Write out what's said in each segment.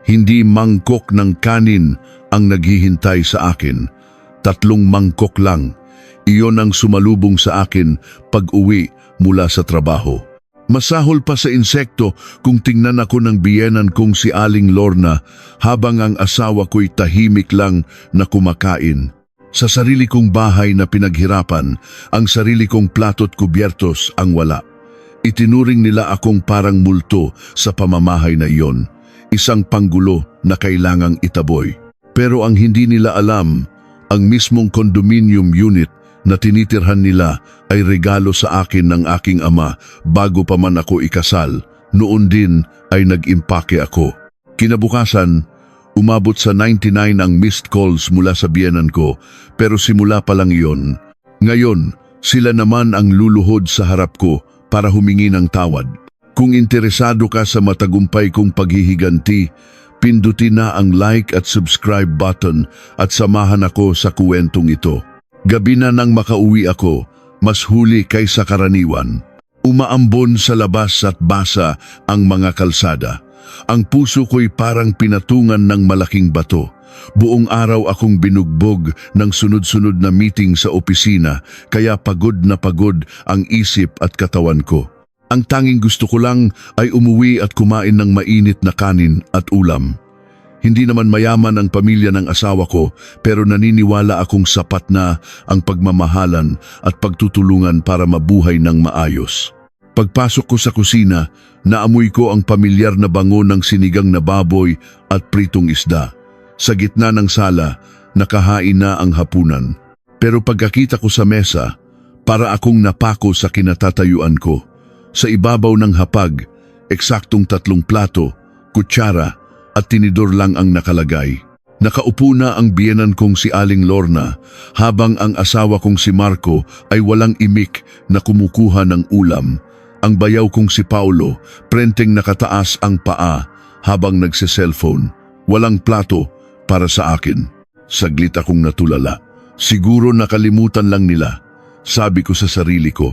Hindi mangkok ng kanin ang naghihintay sa akin. 3 mangkok lang. Iyon ang sumalubong sa akin pag-uwi mula sa trabaho. Masahol pa sa insekto kung tingnan ako ng biyenan kong si Aling Lorna habang ang asawa ko'y tahimik lang na kumakain. Sa sarili kong bahay na pinaghirapan, ang sarili kong plato't kubyertos ang wala. Itinuring nila akong parang multo sa pamamahay na iyon, isang panggulo na kailangang itaboy. Pero ang hindi nila alam, ang mismong condominium unit na tinitirhan nila ay regalo sa akin ng aking ama bago pa man ako ikasal. Noon din ay nag-impake ako. Kinabukasan, umabot sa 99 ang missed calls mula sa biyenan ko, pero simula pa lang iyon. Ngayon, sila naman ang luluhod sa harap ko para humingi ng tawad. Kung interesado ka sa matagumpay kong paghihiganti, pindutin na ang like at subscribe button at samahan ako sa kuwentong ito. Gabi na nang makauwi ako, mas huli kaysa karaniwan. Umaambon sa labas at basa ang mga kalsada. Ang puso ko'y parang pinatungan ng malaking bato. Buong araw akong binugbog ng sunod-sunod na meeting sa opisina, kaya pagod na pagod ang isip at katawan ko. Ang tanging gusto ko lang ay umuwi at kumain ng mainit na kanin at ulam. Hindi naman mayaman ang pamilya ng asawa ko, pero naniniwala akong sapat na ang pagmamahalan at pagtutulungan para mabuhay ng maayos. Pagpasok ko sa kusina, naamoy ko ang pamilyar na bango ng sinigang na baboy at pritong isda. Sa gitna ng sala, nakahain na ang hapunan. Pero pagkakita ko sa mesa, para akong napako sa kinatatayuan ko. Sa ibabaw ng hapag, eksaktong 3 plato, kutsara, at tinidor lang ang nakalagay. Nakaupo na ang biyenan kong si Aling Lorna, habang ang asawa kong si Marco ay walang imik na kumukuha ng ulam. Ang bayaw kong si Paulo, prenteng nakataas ang paa habang nagse-cellphone. Walang plato para sa akin. Saglit akong natulala. Siguro nakalimutan lang nila. Sabi ko sa sarili ko,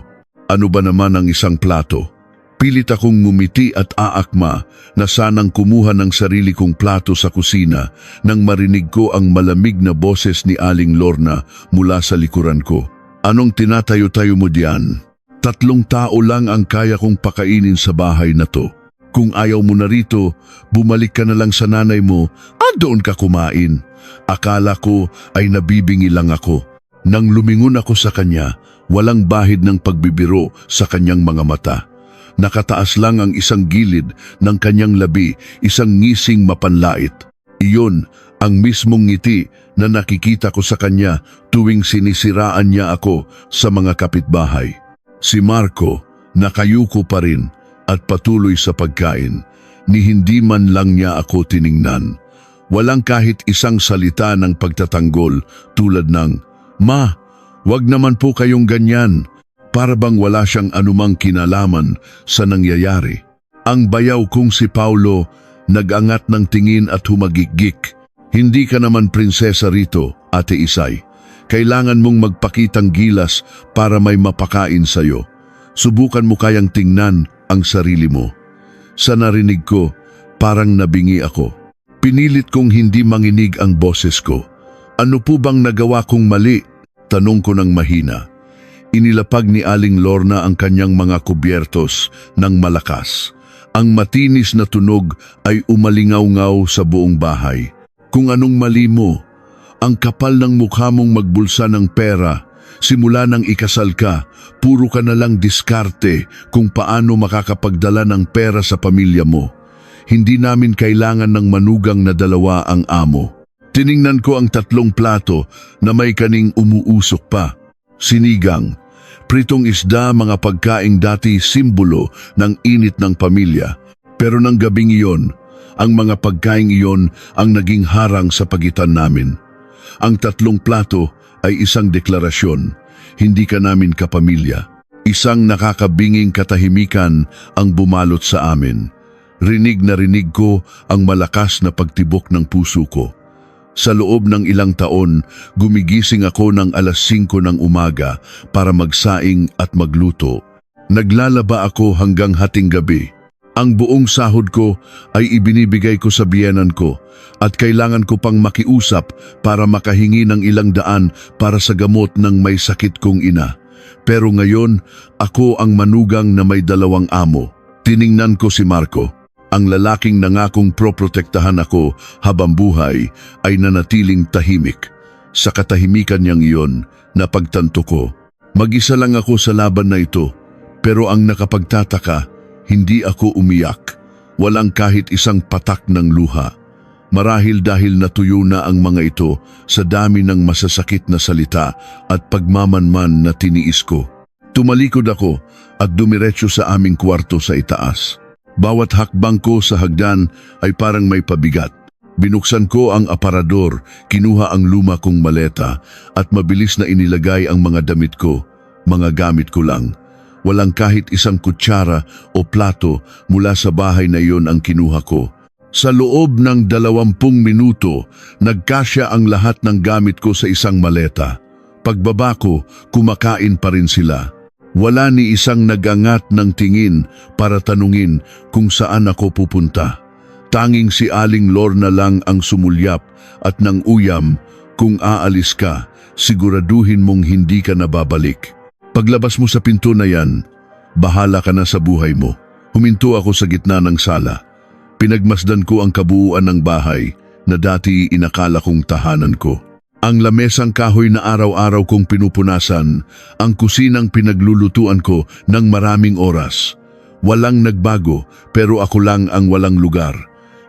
ano ba naman ang isang plato? Pilit akong ngumiti at aakma na sanang kumuha ng sarili kong plato sa kusina nang marinig ko ang malamig na boses ni Aling Lorna mula sa likuran ko. Anong tinatayo-tayo mo diyan? 3 tao lang ang kaya kong pakainin sa bahay na to. Kung ayaw mo na rito, bumalik ka na lang sa nanay mo at doon ka kumain. Akala ko ay nabibingi lang ako. Nang lumingon ako sa kanya, walang bahid ng pagbibiro sa kanyang mga mata. Nakataas lang ang isang gilid ng kanyang labi, isang ngising mapanlait. Iyon ang mismong ngiti na nakikita ko sa kanya tuwing sinisiraan niya ako sa mga kapitbahay. Si Marco, nakayuko pa rin at patuloy sa pagkain, ni hindi man lang niya ako tiningnan. Walang kahit isang salita ng pagtatanggol tulad ng, "Ma, wag naman po kayong ganyan." Para bang wala siyang anumang kinalaman sa nangyayari. Ang bayaw kong si Paulo nag-angat ng tingin at humagikgik. Hindi ka naman prinsesa rito, Ate Isay. Kailangan mong magpakitang gilas para may mapakain sa'yo. Subukan mo kayang tingnan ang sarili mo. Sa narinig ko, parang nabingi ako. Pinilit kong hindi manginig ang boses ko. Ano po bang nagawa kong mali? Tanong ko ng mahina. Inilapag ni Aling Lorna ang kanyang mga kubyertos ng malakas. Ang matinis na tunog ay umalingaw-ngaw sa buong bahay. Kung anong mali mo, ang kapal ng mukha mong magbulsa ng pera, simula nang ikasal ka, puro ka na lang diskarte kung paano makakapagdala ng pera sa pamilya mo. Hindi namin kailangan ng manugang na 2 ang amo. Tiningnan ko ang 3 plato na may kaning umuusok pa. Sinigang, pritong isda, mga pagkaing dati simbolo ng init ng pamilya. Pero ng gabing iyon, ang mga pagkaing iyon ang naging harang sa pagitan namin. Ang 3 plato ay isang deklarasyon, hindi ka namin kapamilya. Isang nakakabinging katahimikan ang bumalot sa amin. Rinig na rinig ko ang malakas na pagtibok ng puso ko. Sa loob ng ilang taon, gumigising ako ng 5:00 ng umaga para magsaing at magluto. Naglalaba ako hanggang hating gabi. Ang buong sahod ko ay ibinibigay ko sa biyenan ko at kailangan ko pang makiusap para makahingi ng ilang daan para sa gamot ng may sakit kong ina. Pero ngayon, ako ang manugang na may 2 amo. Tiningnan ko si Marco. Ang lalaking nangakong proprotektahan ako habang buhay ay nanatiling tahimik. Sa katahimikan niyang iyon, napagtanto ko, mag-isa lang ako sa laban na ito. Pero ang nakapagtataka, hindi ako umiyak. Walang kahit isang patak ng luha. Marahil dahil natuyo na ang mga ito sa dami ng masasakit na salita at pagmamanman na tiniis ko. Tumalikod ako at dumiretso sa aming kwarto sa itaas. Bawat hakbang ko sa hagdan ay parang may pabigat. Binuksan ko ang aparador, kinuha ang luma kong maleta at mabilis na inilagay ang mga damit ko, mga gamit ko lang. Walang kahit isang kutsara o plato mula sa bahay na iyon ang kinuha ko. Sa loob ng 20 minuto, nagkasya ang lahat ng gamit ko sa isang maleta. Pagbaba ko, kumakain pa rin sila. Wala ni isang nagangat ng tingin para tanungin kung saan ako pupunta. Tanging si Aling Lorna lang ang sumulyap at nang uyam, kung aalis ka, siguraduhin mong hindi ka nababalik. Paglabas mo sa pinto na yan, bahala ka na sa buhay mo. Huminto ako sa gitna ng sala. Pinagmasdan ko ang kabuuan ng bahay na dati inakala kong tahanan ko. Ang lamesang kahoy na araw-araw kong pinupunasan, ang kusinang pinaglulutuan ko ng maraming oras. Walang nagbago pero ako lang ang walang lugar.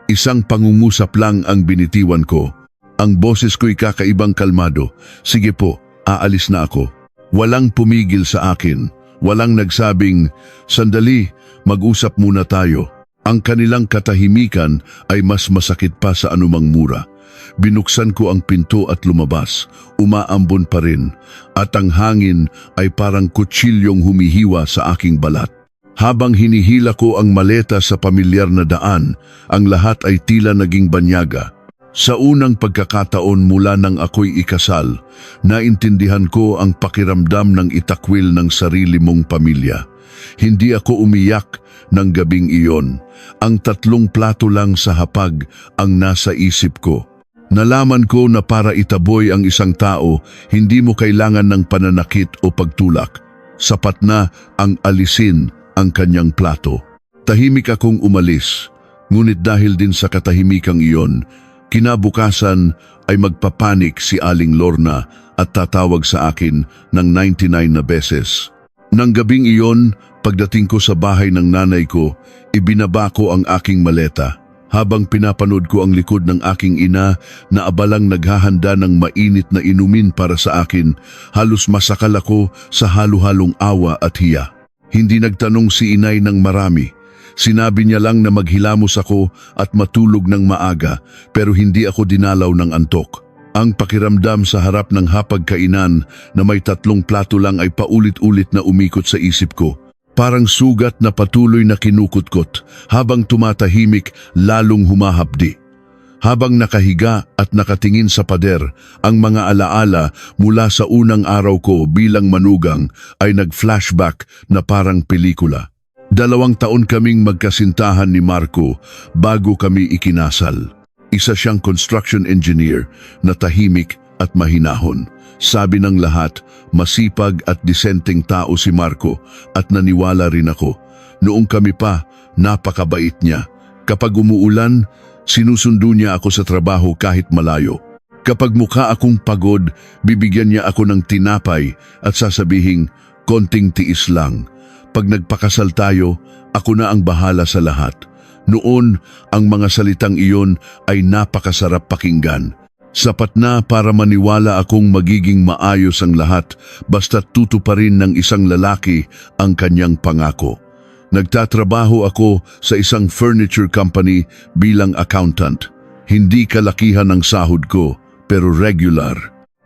Isang pangungusap lang ang binitiwan ko. Ang boses ko'y kakaibang kalmado. Sige po, aalis na ako. Walang pumigil sa akin. Walang nagsabing, sandali, mag-usap muna tayo. Ang kanilang katahimikan ay mas masakit pa sa anumang mura. Binuksan ko ang pinto at lumabas. Umaambon pa rin. At ang hangin ay parang kutsilyong humihiwa sa aking balat. Habang hinihila ko ang maleta sa pamilyar na daan, ang lahat ay tila naging banyaga. Sa unang pagkakataon mula nang ako'y ikasal, naintindihan ko ang pakiramdam ng itakwil ng sarili mong pamilya. Hindi ako umiyak ng gabing iyon. Ang 3 plato lang sa hapag ang nasa isip ko. Nalaman ko na para itaboy ang isang tao, hindi mo kailangan ng pananakit o pagtulak. Sapat na ang alisin ang kanyang plato. Tahimik akong umalis, ngunit dahil din sa katahimikang iyon, kinabukasan ay magpapanik si Aling Lorna at tatawag sa akin ng 99 na beses. Nang gabing iyon, pagdating ko sa bahay ng nanay ko, ibinaba ko ang aking maleta. Habang pinapanood ko ang likod ng aking ina na abalang naghahanda ng mainit na inumin para sa akin, halos masakal ako sa halo-halong awa at hiya. Hindi nagtanong si inay ng marami. Sinabi niya lang na maghilamos ako at matulog ng maaga, pero hindi ako dinalaw ng antok. Ang pakiramdam sa harap ng hapagkainan na may 3 plato lang ay paulit-ulit na umikot sa isip ko. Parang sugat na patuloy na kinukutkot, habang tumatahimik lalong humahapdi. Habang nakahiga at nakatingin sa pader, ang mga alaala mula sa unang araw ko bilang manugang ay nag-flashback na parang pelikula. 2 taon kaming magkasintahan ni Marco bago kami ikinasal. Isa siyang construction engineer na tahimik at mahinahon. Sabi ng lahat, masipag at disenteng tao si Marco at naniwala rin ako. Noong kami pa, napakabait niya. Kapag umuulan, sinusundo niya ako sa trabaho kahit malayo. Kapag mukha akong pagod, bibigyan niya ako ng tinapay at sasabihing, konting tiis lang. Pag nagpakasal tayo, ako na ang bahala sa lahat. Noon, ang mga salitang iyon ay napakasarap pakinggan. Sapat na para maniwala akong magiging maayos ang lahat basta tutuparin ng isang lalaki ang kanyang pangako. Nagtatrabaho ako sa isang furniture company bilang accountant. Hindi kalakihan ang sahod ko, pero regular.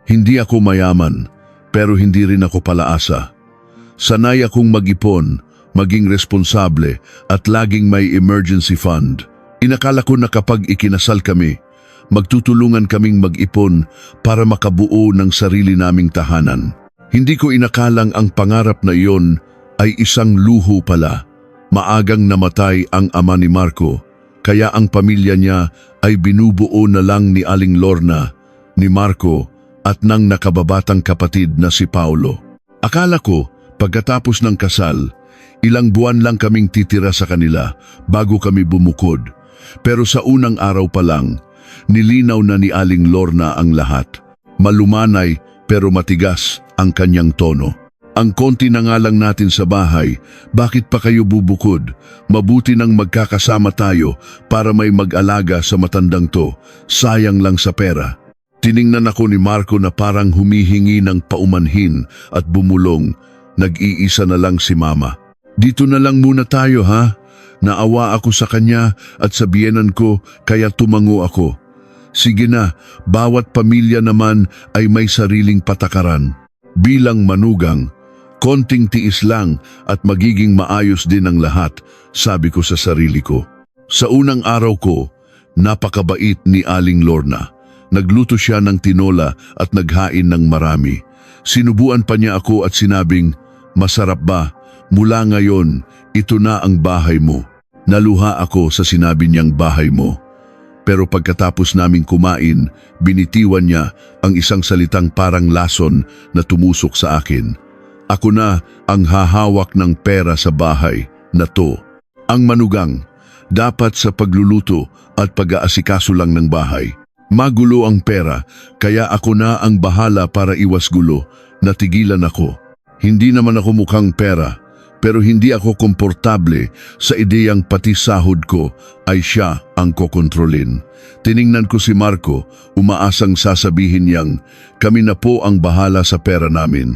Hindi ako mayaman, pero hindi rin ako palaasa. Sanay akong mag-ipon, maging responsable at laging may emergency fund. Inakala ko na kapag ikinasal kami, magtutulungan kaming mag-ipon para makabuo ng sarili naming tahanan. Hindi ko inakalang ang pangarap na iyon ay isang luho pala. Maagang namatay ang ama ni Marco, kaya ang pamilya niya ay binubuo na lang ni Aling Lorna, ni Marco at ng nakababatang kapatid na si Paulo. Akala ko, pagkatapos ng kasal, ilang buwan lang kaming titira sa kanila bago kami bumukod. Pero sa unang araw pa lang, nilinaw na ni Aling Lorna ang lahat. Malumanay pero matigas ang kanyang tono. Ang konti na nga lang natin sa bahay, bakit pa kayo bubukod? Mabuti nang magkakasama tayo para may mag-alaga sa matandang to. Sayang lang sa pera. Tiningnan ako ni Marco na parang humihingi ng paumanhin at bumulong. Nag-iisa na lang si Mama. Dito na lang muna tayo ha? Naawa ako sa kanya at sa biyenan ko kaya tumango ako. Sige na, bawat pamilya naman ay may sariling patakaran. Bilang manugang, konting tiis lang at magiging maayos din ang lahat, sabi ko sa sarili ko. Sa unang araw ko, napakabait ni Aling Lorna. Nagluto siya ng tinola at naghain ng marami. Sinubuan pa niya ako at sinabing, "Masarap ba? Mula ngayon, ito na ang bahay mo." Naluha ako sa sinabi niyang bahay mo. Pero pagkatapos naming kumain, binitiwan niya ang isang salitang parang lason na tumusok sa akin. Ako na ang hahawak ng pera sa bahay na to. Ang manugang, dapat sa pagluluto at pag-aasikaso lang ng bahay. Magulo ang pera, kaya ako na ang bahala para iwas gulo. Natigilan ako. Hindi naman ako mukhang pera, pero hindi ako komportable sa ideyang pati sahod ko ay siya ang kokontrolin. Tiningnan ko si Marco, umaasang sasabihin niyang, "Kami na po ang bahala sa pera namin."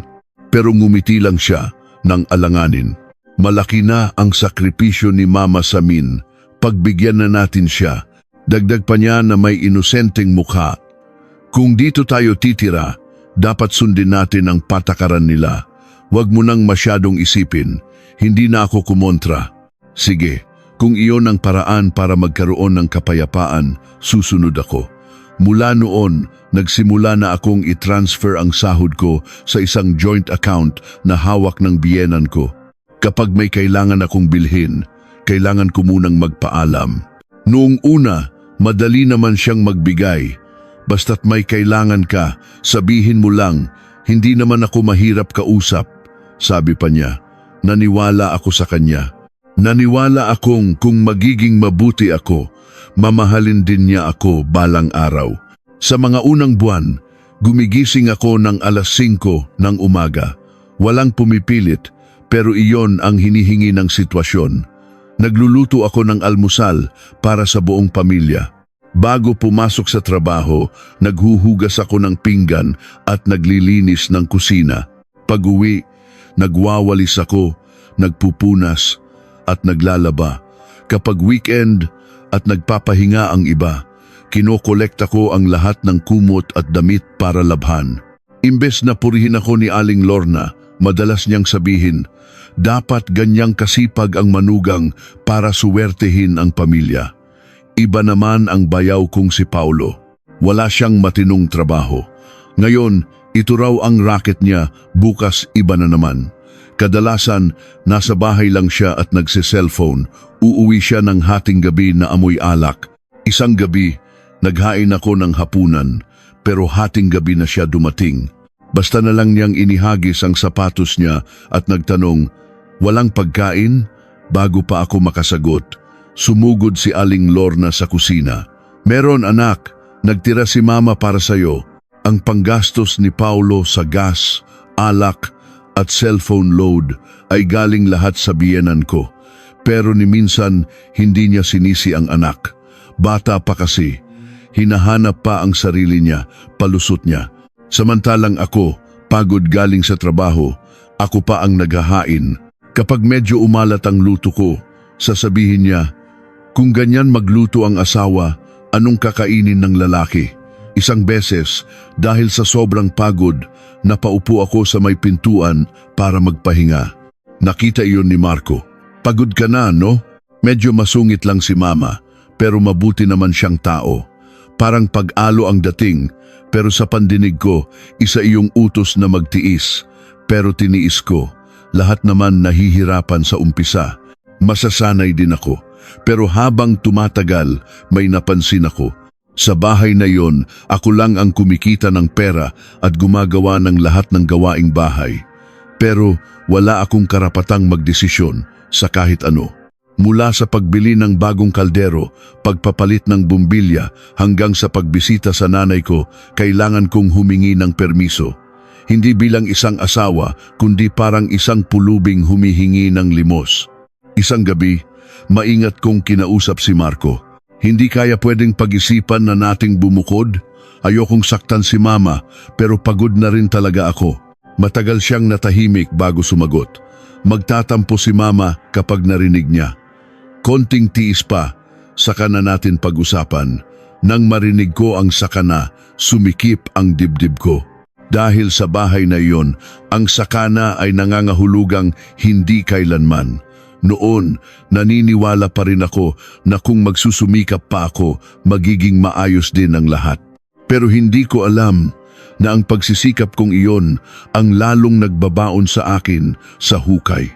Pero ngumiti lang siya ng alanganin. Malaki na ang sakripisyo ni Mama sa amin. Pagbigyan na natin siya. Dagdag pa niya na may inosenteng mukha. Kung dito tayo titira, dapat sundin natin ang patakaran nila. Huwag mo nang masyadong isipin. Hindi na ako kumontra. Sige, kung iyon ang paraan para magkaroon ng kapayapaan, susunod ako. Mula noon, nagsimula na akong i-transfer ang sahod ko sa isang joint account na hawak ng biyenan ko. Kapag may kailangan akong bilhin, kailangan ko munang magpaalam. Noong una, madali naman siyang magbigay. Basta't may kailangan ka, sabihin mo lang, hindi naman ako mahirap kausap. Sabi pa niya, naniwala ako sa kanya. Naniwala akong kung magiging mabuti ako, mamahalin din niya ako balang araw. Sa mga unang buwan, gumigising ako ng alas 5 ng umaga. Walang pumipilit, pero iyon ang hinihingi ng sitwasyon. Nagluluto ako ng almusal para sa buong pamilya. Bago pumasok sa trabaho, naghuhugas ako ng pinggan at naglilinis ng kusina. Pag-uwi, nagwawalis ako, nagpupunas at naglalaba. Kapag weekend at nagpapahinga ang iba, kinokolekta ko ang lahat ng kumot at damit para labhan. Imbes na purihin ako ni Aling Lorna, madalas niyang sabihin, dapat ganyang kasipag ang manugang para suwertehin ang pamilya. Iba naman ang bayaw kong si Paulo. Wala siyang matinong trabaho. Ngayon, ito raw ang racket niya, bukas iba na naman. Kadalasan, nasa bahay lang siya at nagse-cellphone. Uuwi siya ng hating gabi na amoy alak. Isang gabi, naghain ako ng hapunan, pero hating gabi na siya dumating. Basta na lang niyang inihagis ang sapatos niya at nagtanong, walang pagkain? Bago pa ako makasagot, sumugod si Aling Lorna sa kusina. Meron anak, nagtira si Mama para sa'yo. Ang panggastos ni Paulo sa gas, alak at cellphone load ay galing lahat sa biyenan ko. Pero ni minsan hindi niya sinisi ang anak. Bata pa kasi, hinahanap pa ang sarili niya, palusot niya. Samantalang ako, pagod galing sa trabaho, ako pa ang naghahain. Kapag medyo umalat ang luto ko, sasabihin niya, kung ganyan magluto ang asawa, anong kakainin ng lalaki? Isang beses, dahil sa sobrang pagod, napaupo ako sa may pintuan para magpahinga. Nakita iyon ni Marco. Pagod ka na, no? Medyo masungit lang si Mama, pero mabuti naman siyang tao. Parang pag-alo ang dating, pero sa pandinig ko, isa iyong utos na magtiis. Pero tiniis ko, lahat naman nahihirapan sa umpisa. Masasanay din ako. Pero habang tumatagal, may napansin ako. Sa bahay na yon, ako lang ang kumikita ng pera at gumagawa ng lahat ng gawaing bahay. Pero wala akong karapatang magdesisyon sa kahit ano. Mula sa pagbili ng bagong kaldero, pagpapalit ng bumbilya, hanggang sa pagbisita sa nanay ko, kailangan kong humingi ng permiso. Hindi bilang isang asawa, kundi parang isang pulubing humihingi ng limos. Isang gabi, maingat kong kinausap si Marco. Hindi kaya pwedeng pag-isipan na nating bumukod? Ayokong saktan si mama, pero pagod na rin talaga ako. Matagal siyang natahimik bago sumagot. Magtatampo si mama kapag narinig niya. Konting tiis pa, saka na natin pag-usapan. Nang marinig ko ang sakana, sumikip ang dibdib ko. Dahil sa bahay na iyon, ang sakana ay nangangahulugang hindi kailanman. Noon, naniniwala pa rin ako na kung magsusumikap pa ako, magiging maayos din ang lahat. Pero hindi ko alam na ang pagsisikap kong iyon ang lalong nagbabaon sa akin sa hukay.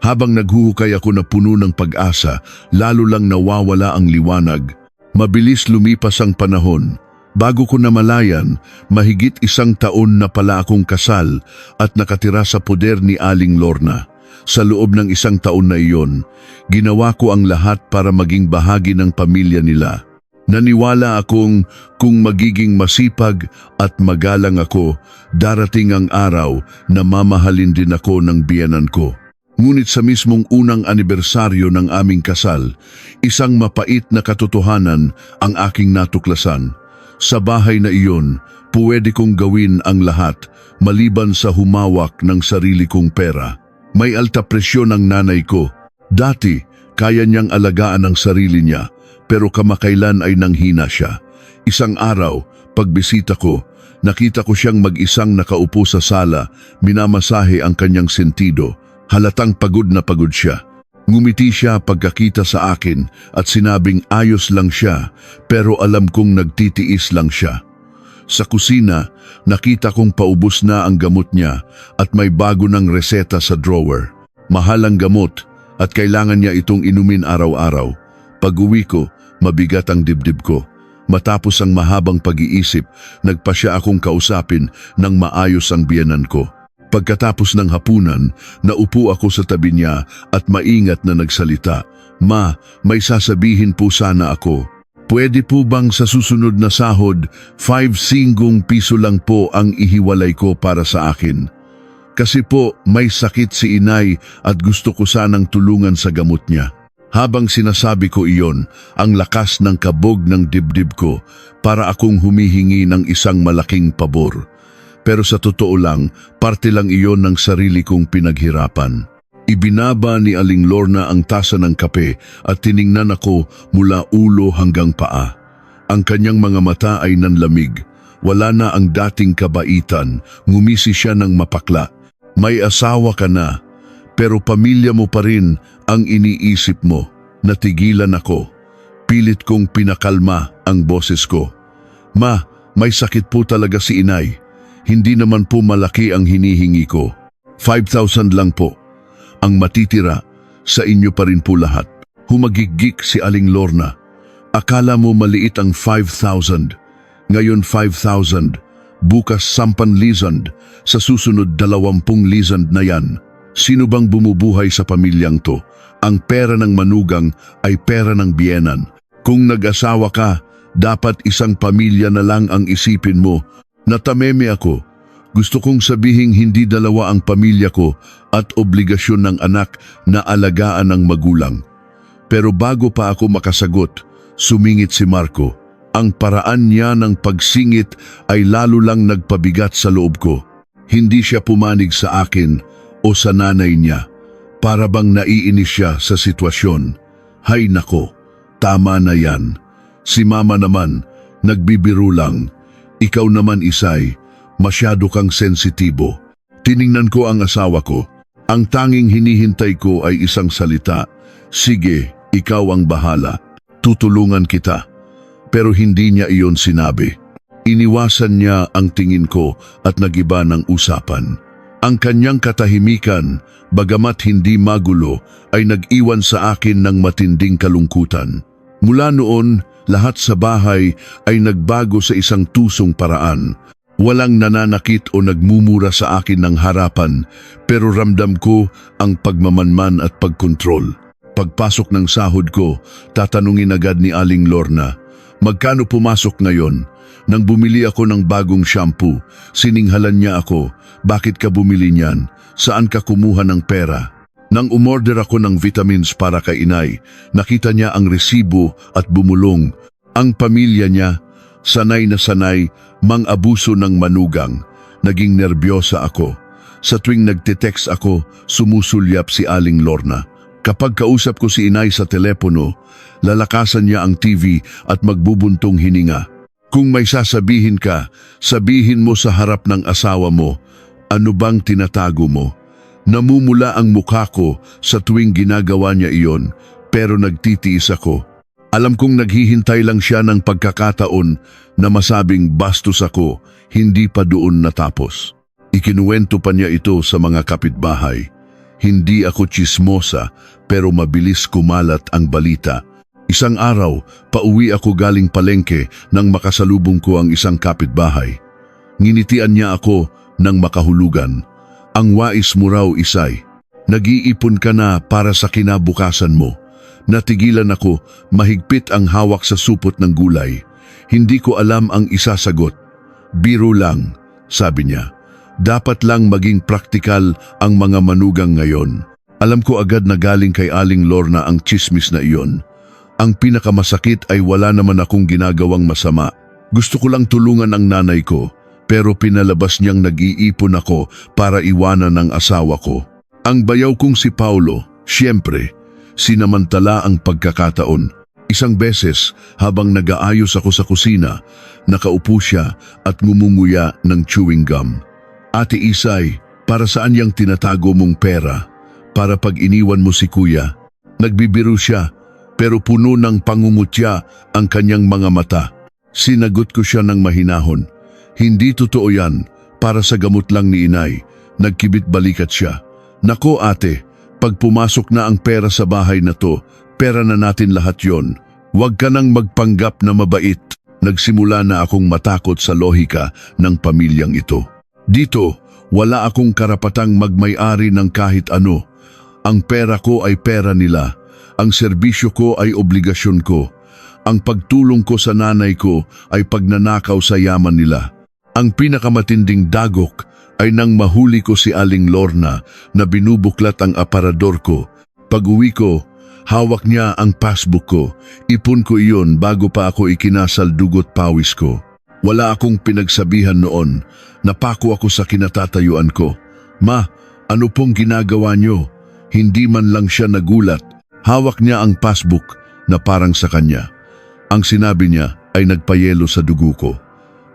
Habang naghuhukay ako na puno ng pag-asa, lalo lang nawawala ang liwanag. Mabilis lumipas ang panahon. Bago ko namalayan, mahigit 1 taon na pala akong kasal at nakatira sa poder ni Aling Lorna. Sa loob ng 1 taon na iyon, ginawa ko ang lahat para maging bahagi ng pamilya nila. Naniwala akong kung magiging masipag at magalang ako, darating ang araw na mamahalin din ako ng biyenan ko. Ngunit sa mismong unang anibersaryo ng aming kasal, isang mapait na katotohanan ang aking natuklasan. Sa bahay na iyon, pwede kong gawin ang lahat maliban sa humawak ng sarili kong pera. May alta presyon ang nanay ko. Dati, kaya niyang alagaan ang sarili niya, pero kamakailan ay nanghina siya. Isang araw, pagbisita ko, nakita ko siyang mag-isang nakaupo sa sala, minamasahe ang kanyang sentido. Halatang pagod na pagod siya. Ngumiti siya pagkakita sa akin at sinabing ayos lang siya, pero alam kong nagtitiis lang siya. Sa kusina, nakita kong paubos na ang gamot niya at may bago ng reseta sa drawer. Mahal ang gamot at kailangan niya itong inumin araw-araw. Pag-uwi ko, mabigat ang dibdib ko. Matapos ang mahabang pag-iisip, nagpasya akong kausapin ng maayos ang biyenan ko. Pagkatapos ng hapunan, naupo ako sa tabi niya at maingat na nagsalita. Ma, may sasabihin po sana ako. Pwede po bang sa susunod na sahod, 5 piso lang po ang ihiwalay ko para sa akin? Kasi po may sakit si inay at gusto ko sanang tulungan sa gamot niya. Habang sinasabi ko iyon, ang lakas ng kabog ng dibdib ko para akong humihingi ng isang malaking pabor. Pero sa totoo lang, parte lang iyon ng sarili kong pinaghirapan. Ibinaba ni Aling Lorna ang tasa ng kape at tiningnan ako mula ulo hanggang paa. Ang kanyang mga mata ay nanlamig. Wala na ang dating kabaitan, ngumisi siya ng mapakla. May asawa ka na, pero pamilya mo pa rin ang iniisip mo. Natigilan ako. Pilit kong pinakalma ang boses ko. Ma, may sakit po talaga si inay. Hindi naman po malaki ang hinihingi ko. 5,000 lang po. Ang matitira, sa inyo pa rin po lahat. Humagigik si Aling Lorna. Akala mo maliit ang 5,000. Ngayon 5,000. Bukas 10,000. Sa susunod 20,000 na yan. Sino bang bumubuhay sa pamilyang to? Ang pera ng manugang ay pera ng biyenan. Kung nag-asawa ka, dapat isang pamilya na lang ang isipin mo. Natameme ako. Gusto kong sabihing hindi dalawa ang pamilya ko at obligasyon ng anak na alagaan ng magulang. Pero bago pa ako makasagot, sumingit si Marco. Ang paraan niya ng pagsingit ay lalo lang nagpabigat sa loob ko. Hindi siya pumanig sa akin o sa nanay niya. Para bang naiinis siya sa sitwasyon. Hay nako, tama na yan. Si mama naman, nagbibiro lang. Ikaw naman, Isay, masyado kang sensitibo. Tiningnan ko ang asawa ko. Ang tanging hinihintay ko ay isang salita. Sige, ikaw ang bahala. Tutulungan kita. Pero hindi niya iyon sinabi. Iniwasan niya ang tingin ko at nagiba ng usapan. Ang kanyang katahimikan, bagamat hindi magulo, ay nag-iwan sa akin ng matinding kalungkutan. Mula noon, lahat sa bahay ay nagbago sa isang tusong paraan. Walang nananakit o nagmumura sa akin ng harapan, pero ramdam ko ang pagmamanman at pagkontrol. Pagpasok ng sahod ko, tatanungin agad ni Aling Lorna, "Magkano pumasok ngayon?" Nang bumili ako ng bagong shampoo, sininghalan niya ako, "Bakit ka bumili niyan? Saan ka kumuha ng pera?" Nang umorder ako ng vitamins para kay inay, nakita niya ang resibo at bumulong. Ang pamilya niya, sanay na sanay, mang-abuso ng manugang. Naging nerbiyosa ako. Sa tuwing nagte-text ako, sumusulyap si Aling Lorna. Kapag kausap ko si inay sa telepono, lalakasan niya ang TV at magbubuntong hininga. "Kung may sasabihin ka, sabihin mo sa harap ng asawa mo. Ano bang tinatago mo?" Namumula ang mukha ko sa tuwing ginagawa niya iyon, pero nagtitiis ako. Alam kong naghihintay lang siya ng pagkakataon na masabing bastos ako, hindi pa doon natapos. Ikinuwento pa niya ito sa mga kapitbahay. Hindi ako tsismosa, pero mabilis kumalat ang balita. Isang araw, pauwi ako galing palengke nang makasalubong ko ang isang kapitbahay. Nginitian niya ako nang makahulugan. "Ang wais mo raw, Isay. Nag-iipon ka na para sa kinabukasan mo." Natigilan ako, mahigpit ang hawak sa supot ng gulay. Hindi ko alam ang isasagot. "Biro lang," sabi niya. "Dapat lang maging praktikal ang mga manugang ngayon." Alam ko agad na galing kay Aling Lorna ang tsismis na iyon. Ang pinakamasakit ay wala naman akong ginagawang masama. Gusto ko lang tulungan ang nanay ko, pero pinalabas niyang nag-iipon ako para iwanan ng asawa ko. Ang bayaw kong si Paulo, siyempre, sinamantala ang pagkakataon. Isang beses, habang nag-aayos ako sa kusina, nakaupo siya at ngumunguya ng chewing gum. "Ate Isay, para saan yang tinatago mong pera? Para pag iniwan mo si kuya?" Nagbibiro siya, pero puno ng pangungutya ang kanyang mga mata. Sinagot ko siya ng mahinahon, "Hindi totoo yan, para sa gamot lang ni inay." Nagkibit balikat siya. "Nako ate, pag pumasok na ang pera sa bahay na to, pera na natin lahat yon. Huwag ka nang magpanggap na mabait." Nagsimula na akong matakot sa lohika ng pamilyang ito. Dito, wala akong karapatang magmay-ari ng kahit ano. Ang pera ko ay pera nila. Ang serbisyo ko ay obligasyon ko. Ang pagtulong ko sa nanay ko ay pagnanakaw sa yaman nila. Ang pinakamatinding dagok ay nang mahuli ko si Aling Lorna na binubuklat ang aparador ko. Pag-uwi ko, hawak niya ang passbook ko. Ipon ko iyon bago pa ako ikinasal, dugot pawis ko. Wala akong pinagsabihan noon. Napako ako sa kinatatayuan ko. "Ma, ano pong ginagawa niyo?" Hindi man lang siya nagulat. Hawak niya ang passbook na parang sa kanya. Ang sinabi niya ay nagpayelo sa dugo ko.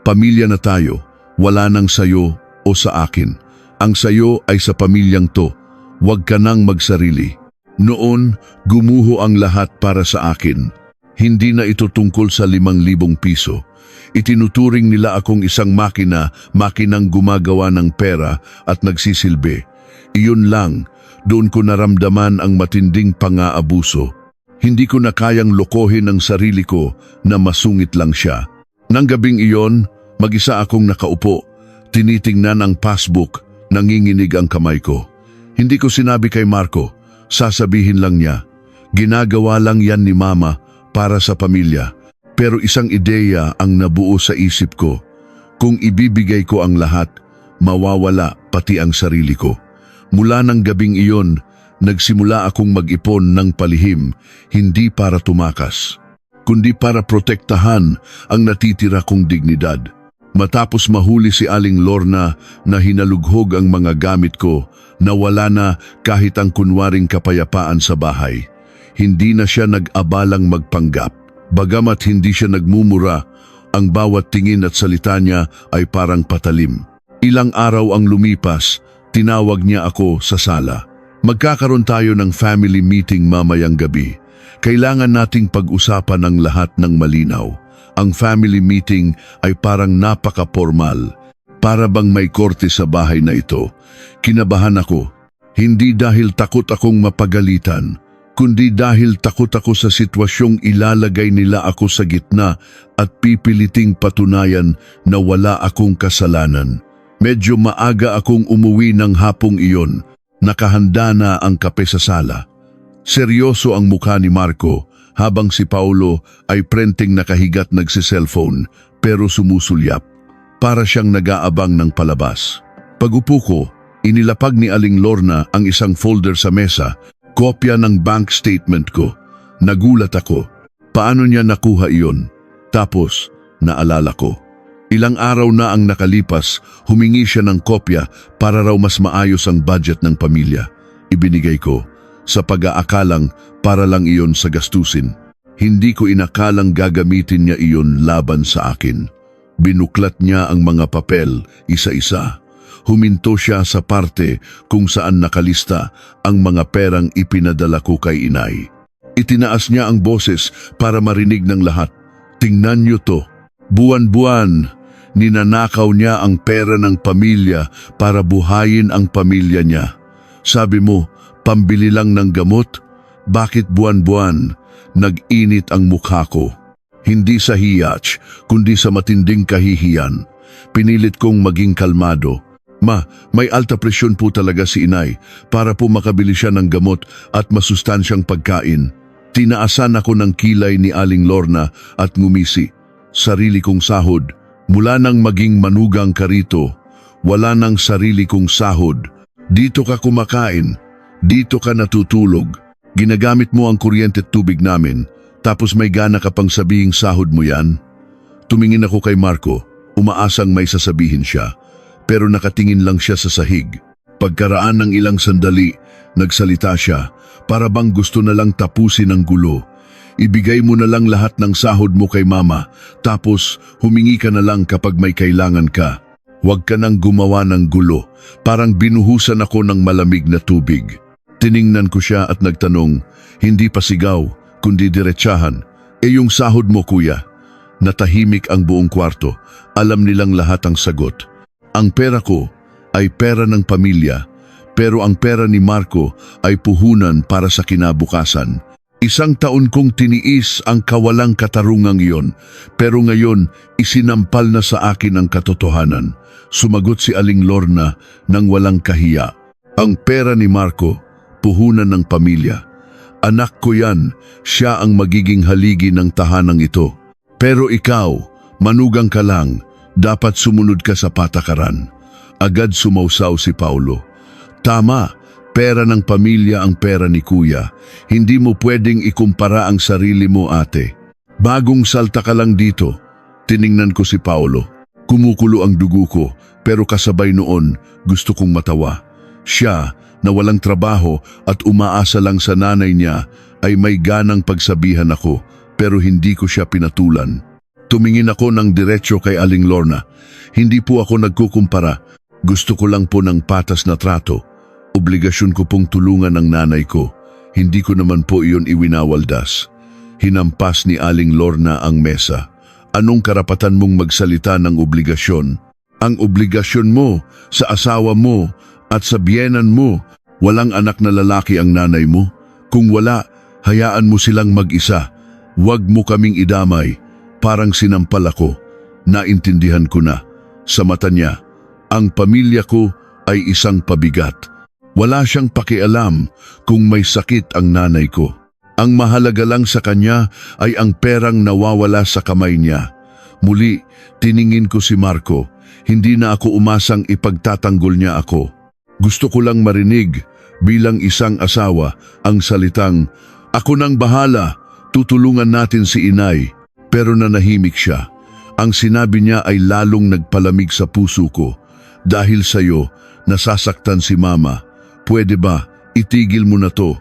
"Pamilya na tayo, wala nang sayo o sa akin. Ang sayo ay sa pamilyang to. Huwag ka nang magsarili." Noon, gumuho ang lahat para sa akin. Hindi na ito tungkol sa 5,000 piso. Itinuturing nila akong isang makinang gumagawa ng pera at nagsisilbi. Iyon lang, doon ko naramdaman ang matinding pang-aabuso. Hindi ko na kayang lokohin ang sarili ko na masungit lang siya. Nang gabing iyon, mag-isa akong nakaupo, tinitingnan ang passbook, nanginginig ang kamay ko. Hindi ko sinabi kay Marco, sasabihin lang niya, "Ginagawa lang yan ni Mama para sa pamilya." Pero isang ideya ang nabuo sa isip ko. Kung ibibigay ko ang lahat, mawawala pati ang sarili ko. Mula ng gabing iyon, nagsimula akong mag-ipon ng palihim, hindi para tumakas, kundi para protektahan ang natitira kong dignidad. Matapos mahuli si Aling Lorna na hinalughog ang mga gamit ko, nawala na kahit ang kunwaring kapayapaan sa bahay. Hindi na siya nag-abalang magpanggap. Bagamat hindi siya nagmumura, ang bawat tingin at salita niya ay parang patalim. Ilang araw ang lumipas, tinawag niya ako sa sala. "Magkakaroon tayo ng family meeting mamayang gabi. Kailangan nating pag-usapan ang lahat ng malinaw." Ang family meeting ay parang napaka-formal. Para bang may korte sa bahay na ito. Kinabahan ako. Hindi dahil takot akong mapagalitan, kundi dahil takot ako sa sitwasyong ilalagay nila ako sa gitna at pipiliting patunayan na wala akong kasalanan. Medyo maaga akong umuwi ng hapong iyon. Nakahanda na ang kape sa sala. Seryoso ang mukha ni Marco habang si Paulo ay prenteng nakahigat nagsiselfone pero sumusulyap. Para siyang nag-aabang ng palabas. Pag-upo ko, inilapag ni Aling Lorna ang isang folder sa mesa, kopya ng bank statement ko. Nagulat ako. Paano niya nakuha iyon? Tapos, naalala ko. Ilang araw na ang nakalipas, humingi siya ng kopya para raw mas maayos ang budget ng pamilya. Ibinigay ko, sa pag-aakalang para lang iyon sa gastusin. Hindi ko inakalang gagamitin niya iyon laban sa akin. Binuklat niya ang mga papel, isa-isa. Huminto siya sa parte kung saan nakalista ang mga perang ipinadala ko kay inay. Itinaas niya ang boses para marinig ng lahat. Tingnan niyo to. Buwan-buwan, ninanakaw niya ang pera ng pamilya para buhayin ang pamilya niya. Sabi mo, pambili lang ng gamot? Bakit buwan-buwan? Nag-init ang mukha ko. Hindi sa hiyach, kundi sa matinding kahihiyan. Pinilit kong maging kalmado. Ma, may alta presyon po talaga si inay para po makabili siya ng gamot at masustansyang pagkain. Tinaasan ako ng kilay ni Aling Lorna at ngumisi. Sarili kong sahod. Mula nang maging manugang ka rito, wala nang sarili kong sahod. Dito ka kumakain, dito ka natutulog. Ginagamit mo ang kuryente at tubig namin, tapos may gana ka pang sabihing sahod mo yan? Tumingin ako kay Marco, umaasang may sasabihin siya, pero nakatingin lang siya sa sahig. Pagkaraan ng ilang sandali, nagsalita siya, para bang gusto na lang tapusin ang gulo. Ibigay mo na lang lahat ng sahod mo kay mama, tapos humingi ka na lang kapag may kailangan ka. Huwag ka nang gumawa ng gulo, parang binuhusan ako ng malamig na tubig. Tiningnan ko siya at nagtanong, hindi pa sigaw, kundi diretsahan. Yung sahod mo kuya? Natahimik ang buong kwarto, alam nilang lahat ang sagot. Ang pera ko ay pera ng pamilya, pero ang pera ni Marco ay puhunan para sa kinabukasan. Isang taon kong tiniis ang kawalang katarungang iyon, pero ngayon isinampal na sa akin ang katotohanan. Sumagot si Aling Lorna nang walang kahiya. Ang pera ni Marco, puhunan ng pamilya. Anak ko yan, siya ang magiging haligi ng tahanang ito. Pero ikaw, manugang ka lang, dapat sumunod ka sa patakaran. Agad sumausaw si Paulo. Tama. Pera ng pamilya ang pera ni kuya. Hindi mo pwedeng ikumpara ang sarili mo, ate. Bagong salta ka lang dito. Tiningnan ko si Paulo. Kumukulo ang dugo ko, pero kasabay noon gusto kong matawa. Siya, na walang trabaho at umaasa lang sa nanay niya, ay may ganang pagsabihan ako, pero hindi ko siya pinatulan. Tumingin ako ng diretsyo kay Aling Lorna. Hindi po ako nagkukumpara. Gusto ko lang po ng patas na trato. Obligasyon ko pong tulungan ang nanay ko. Hindi ko naman po iyon iwinawaldas. Hinampas ni Aling Lorna ang mesa. Anong karapatan mong magsalita ng obligasyon? Ang obligasyon mo sa asawa mo at sa biyenan mo. Walang anak na lalaki ang nanay mo. Kung wala, hayaan mo silang mag-isa. Huwag mo kaming idamay. Parang sinampal ako. Naintindihan ko na. Sa mata niya, ang pamilya ko ay isang pabigat. Wala siyang pakialam kung may sakit ang nanay ko. Ang mahalaga lang sa kanya ay ang perang nawawala sa kamay niya. Muli, tiningin ko si Marco. Hindi na ako umasang ipagtatanggol niya ako. Gusto ko lang marinig bilang isang asawa ang salitang, "Ako nang bahala, tutulungan natin si inay." Pero nanahimik siya. Ang sinabi niya ay lalong nagpalamig sa puso ko. Dahil sa'yo, nasasaktan si mama. Pwede ba, itigil mo na to?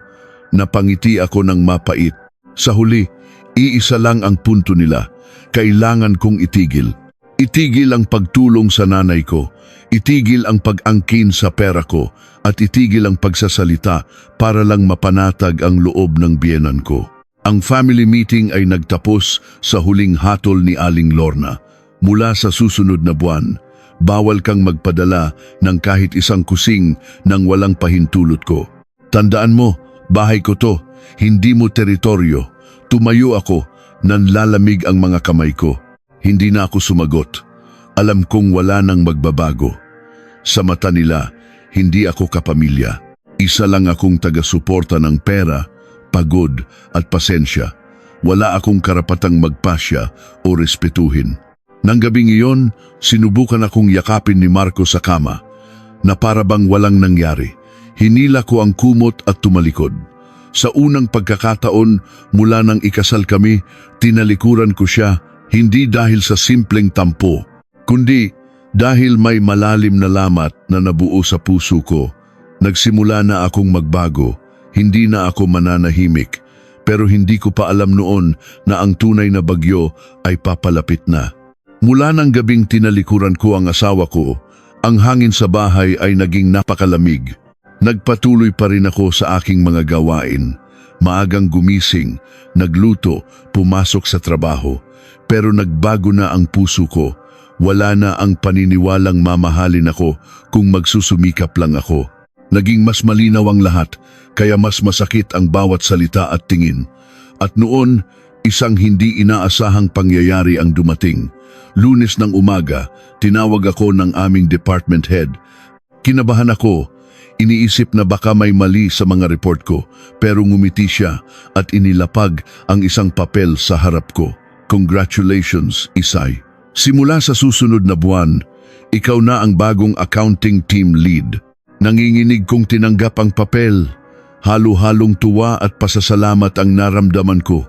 Napangiti ako ng mapait. Sa huli, iisa lang ang punto nila. Kailangan kong itigil. Itigil ang pagtulong sa nanay ko. Itigil ang pag-angkin sa pera ko. At itigil ang pagsasalita para lang mapanatag ang loob ng biyenan ko. Ang family meeting ay nagtapos sa huling hatol ni Aling Lorna. Mula sa susunod na buwan, Bawal kang magpadala ng kahit isang kusing nang walang pahintulot ko. Tandaan mo, bahay ko to, hindi mo teritoryo. Tumayo ako, nanlalamig ang mga kamay ko. Hindi na ako sumagot. Alam kong wala nang magbabago. Sa mata nila, hindi ako kapamilya. Isa lang akong taga-suporta ng pera, pagod at pasensya. Wala akong karapatang magpasya o respetuhin. Nang gabing iyon, sinubukan akong yakapin ni Marco sa kama, na para bang walang nangyari. Hinila ko ang kumot at tumalikod. Sa unang pagkakataon, mula nang ikasal kami, tinalikuran ko siya, hindi dahil sa simpleng tampo, kundi dahil may malalim na lamat na nabuo sa puso ko. Nagsimula na akong magbago, hindi na ako mananahimik, pero hindi ko pa alam noon na ang tunay na bagyo ay papalapit na. Mula ng gabing tinalikuran ko ang asawa ko, ang hangin sa bahay ay naging napakalamig. Nagpatuloy pa rin ako sa aking mga gawain. Maagang gumising, nagluto, pumasok sa trabaho. Pero nagbago na ang puso ko. Wala na ang paniniwalang mamahalin ako kung magsusumikap lang ako. Naging mas malinaw ang lahat, kaya mas masakit ang bawat salita at tingin. At noon, isang hindi inaasahang pangyayari ang dumating. Lunes ng umaga, tinawag ako ng aming department head. Kinabahan ako, iniisip na baka may mali sa mga report ko, pero ngumiti siya at inilapag ang isang papel sa harap ko. Congratulations, Isay. Simula sa susunod na buwan, ikaw na ang bagong accounting team lead. Nanginginig kong tinanggap ang papel. Halo-halong tuwa at pasasalamat ang naramdaman ko.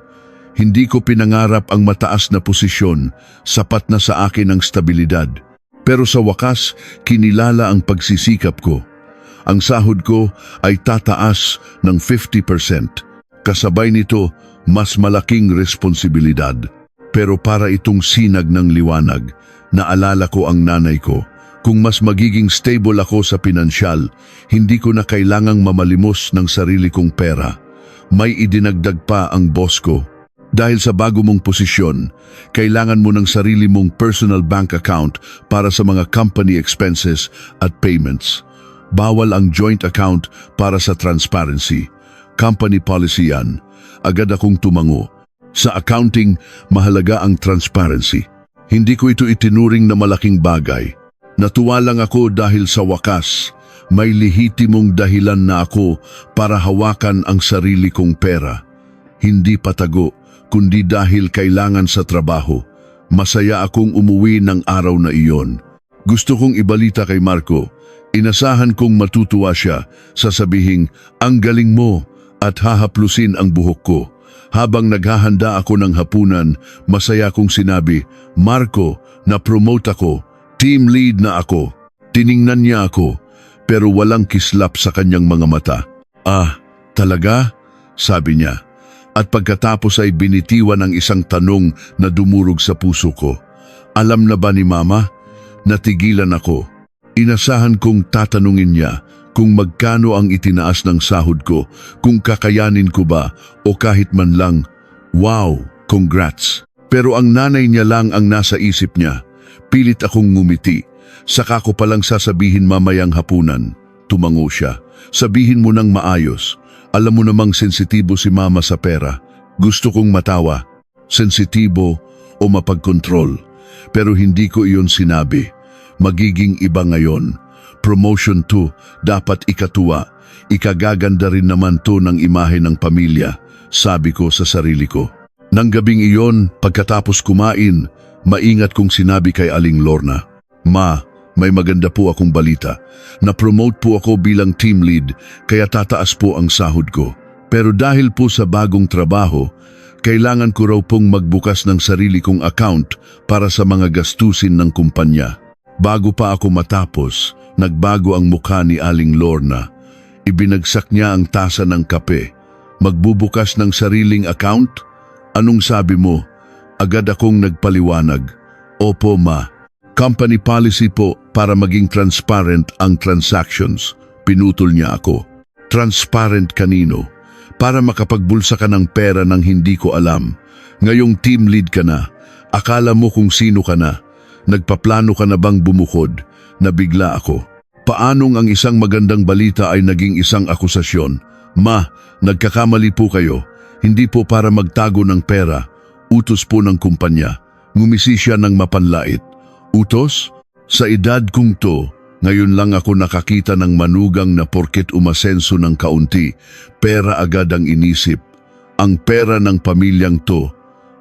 Hindi ko pinangarap ang mataas na posisyon, sapat na sa akin ang stabilidad. Pero sa wakas, kinilala ang pagsisikap ko. Ang sahod ko ay tataas ng 50%. Kasabay nito, mas malaking responsibilidad. Pero para itong sinag ng liwanag, naalala ko ang nanay ko. Kung mas magiging stable ako sa pinansyal, hindi ko na kailangang mamalimos ng sarili kong pera. May idinagdag pa ang boss ko. Dahil sa bago mong posisyon, kailangan mo ng sarili mong personal bank account para sa mga company expenses at payments. Bawal ang joint account para sa transparency. Company policy yan. Agad akong tumango. Sa accounting, mahalaga ang transparency. Hindi ko ito itinuring na malaking bagay. Natuwa lang ako dahil sa wakas, may lehitimong dahilan na ako para hawakan ang sarili kong pera. Hindi patago, kundi dahil kailangan sa trabaho. Masaya akong umuwi ng araw na iyon. Gusto kong ibalita kay Marco. Inasahan kong matutuwa siya, sasabihing, ang galing mo, at hahaplusin ang buhok ko. Habang naghahanda ako ng hapunan, masaya kong sinabi, Marco, na-promote ako, team lead na ako. Tiningnan niya ako, pero walang kislap sa kanyang mga mata. Ah, talaga? Sabi niya. At pagkatapos ay binitiwan ang isang tanong na dumurog sa puso ko. Alam na ba ni Mama? Natigilan ako. Inasahan kong tatanungin niya kung magkano ang itinaas ng sahod ko, kung kakayanin ko ba o kahit man lang, wow, congrats. Pero ang nanay niya lang ang nasa isip niya. Pilit akong ngumiti. Saka ko palang sasabihin mamayang hapunan. Tumango siya. Sabihin mo nang maayos. Alam mo namang sensitibo si Mama sa pera. Gusto kong matawa. Sensitibo o mapagkontrol. Pero hindi ko iyon sinabi. Magiging iba ngayon. Promotion to, dapat ikatuwa. Ikagaganda rin naman to ng imahe ng pamilya, sabi ko sa sarili ko. Nang gabing iyon, pagkatapos kumain, maingat kong sinabi kay Aling Lorna, Ma, may maganda po akong balita. Na-promote po ako bilang team lead, kaya tataas po ang sahod ko. Pero dahil po sa bagong trabaho, kailangan ko raw pong magbukas ng sarili kong account para sa mga gastusin ng kumpanya. Bago pa ako matapos, nagbago ang mukha ni Aling Lorna. Ibinagsak niya ang tasa ng kape. Magbubukas ng sariling account? Anong sabi mo? Agad akong nagpaliwanag. Opo, Ma. Company policy po para maging transparent ang transactions. Pinutol niya ako. Transparent kanino? Para makapagbulsa ka ng pera nang hindi ko alam. Ngayong team lead ka na. Akala mo kung sino ka na. Nagpaplano ka na bang bumukod? Nabigla ako. Paanong ang isang magandang balita ay naging isang akusasyon? Ma, nagkakamali po kayo. Hindi po para magtago ng pera. Utos po ng kumpanya. Ngumisi siya ng mapanlait. Utos? Sa edad kong to, ngayon lang ako nakakita ng manugang na porket umasenso ng kaunti, pera agad ang inisip. Ang pera ng pamilyang to,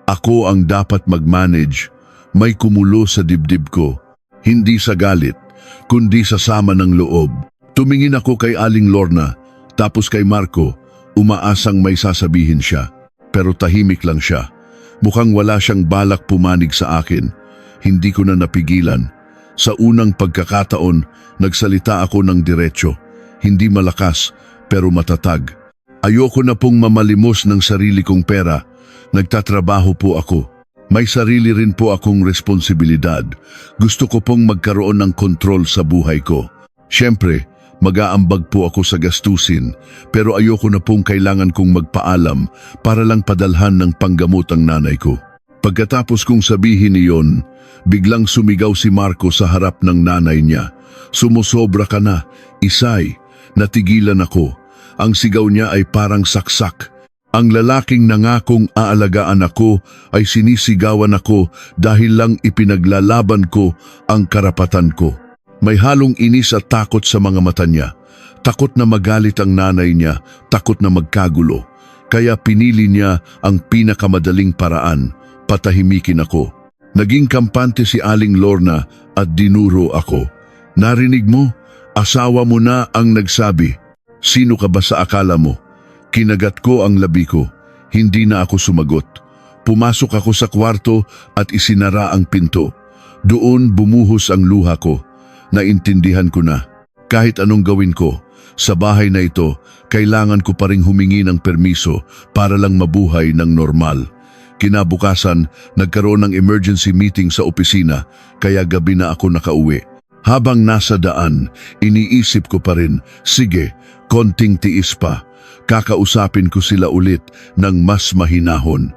ako ang dapat mag-manage. May kumulo sa dibdib ko. Hindi sa galit, kundi sa sama ng loob. Tumingin ako kay Aling Lorna, tapos kay Marco, umaasang may sasabihin siya. Pero tahimik lang siya. Mukhang wala siyang balak pumanig sa akin. Hindi ko na napigilan. Sa unang pagkakataon, nagsalita ako ng diretsyo. Hindi malakas, pero matatag. Ayoko na pong mamalimos ng sarili kong pera. Nagtatrabaho po ako. May sarili rin po akong responsibilidad. Gusto ko pong magkaroon ng kontrol sa buhay ko. Siyempre, mag-aambag po ako sa gastusin, pero ayoko na pong kailangan kong magpaalam para lang padalhan ng panggamot ang nanay ko. Pagkatapos kong sabihin iyon, biglang sumigaw si Marco sa harap ng nanay niya. Sumusobra ka na, Isay. Natigilan ako. Ang sigaw niya ay parang saksak. Ang lalaking nangakong aalagaan ako ay sinisigawan ako dahil lang ipinaglalaban ko ang karapatan ko. May halong inis at takot sa mga mata niya. Takot na magalit ang nanay niya, takot na magkagulo. Kaya pinili niya ang pinakamadaling paraan, patahimikin ako. Naging kampante si Aling Lorna at dinuro ako. Narinig mo? Asawa mo na ang nagsabi. Sino ka ba sa akala mo? Kinagat ko ang labi ko. Hindi na ako sumagot. Pumasok ako sa kwarto at isinara ang pinto. Doon bumuhos ang luha ko. Naintindihan ko na. Kahit anong gawin ko, sa bahay na ito, kailangan ko pa ring humingi ng permiso para lang mabuhay ng normal. Kinabukasan, nagkaroon ng emergency meeting sa opisina, kaya gabi na ako nakauwi. Habang nasa daan, iniisip ko pa rin, sige, konting tiis pa. Kakausapin ko sila ulit ng mas mahinahon.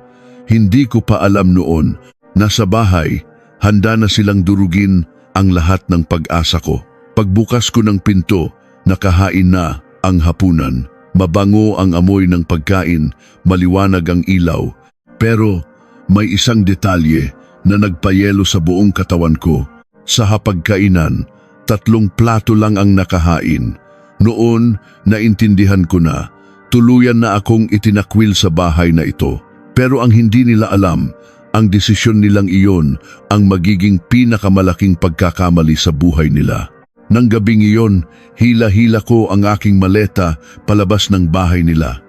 Hindi ko pa alam noon na sa bahay, handa na silang durugin ang lahat ng pag-asa ko. Pagbukas ko ng pinto, nakahain na ang hapunan. Mabango ang amoy ng pagkain, maliwanag ang ilaw. Pero may isang detalye na nagpayelo sa buong katawan ko. Sa hapagkainan, 3 plato lang ang nakahain. Noon, naintindihan ko na, tuluyan na akong itinakwil sa bahay na ito. Pero ang hindi nila alam, ang desisyon nilang iyon ang magiging pinakamalaking pagkakamali sa buhay nila. Nang gabing iyon, hila-hila ko ang aking maleta palabas ng bahay nila.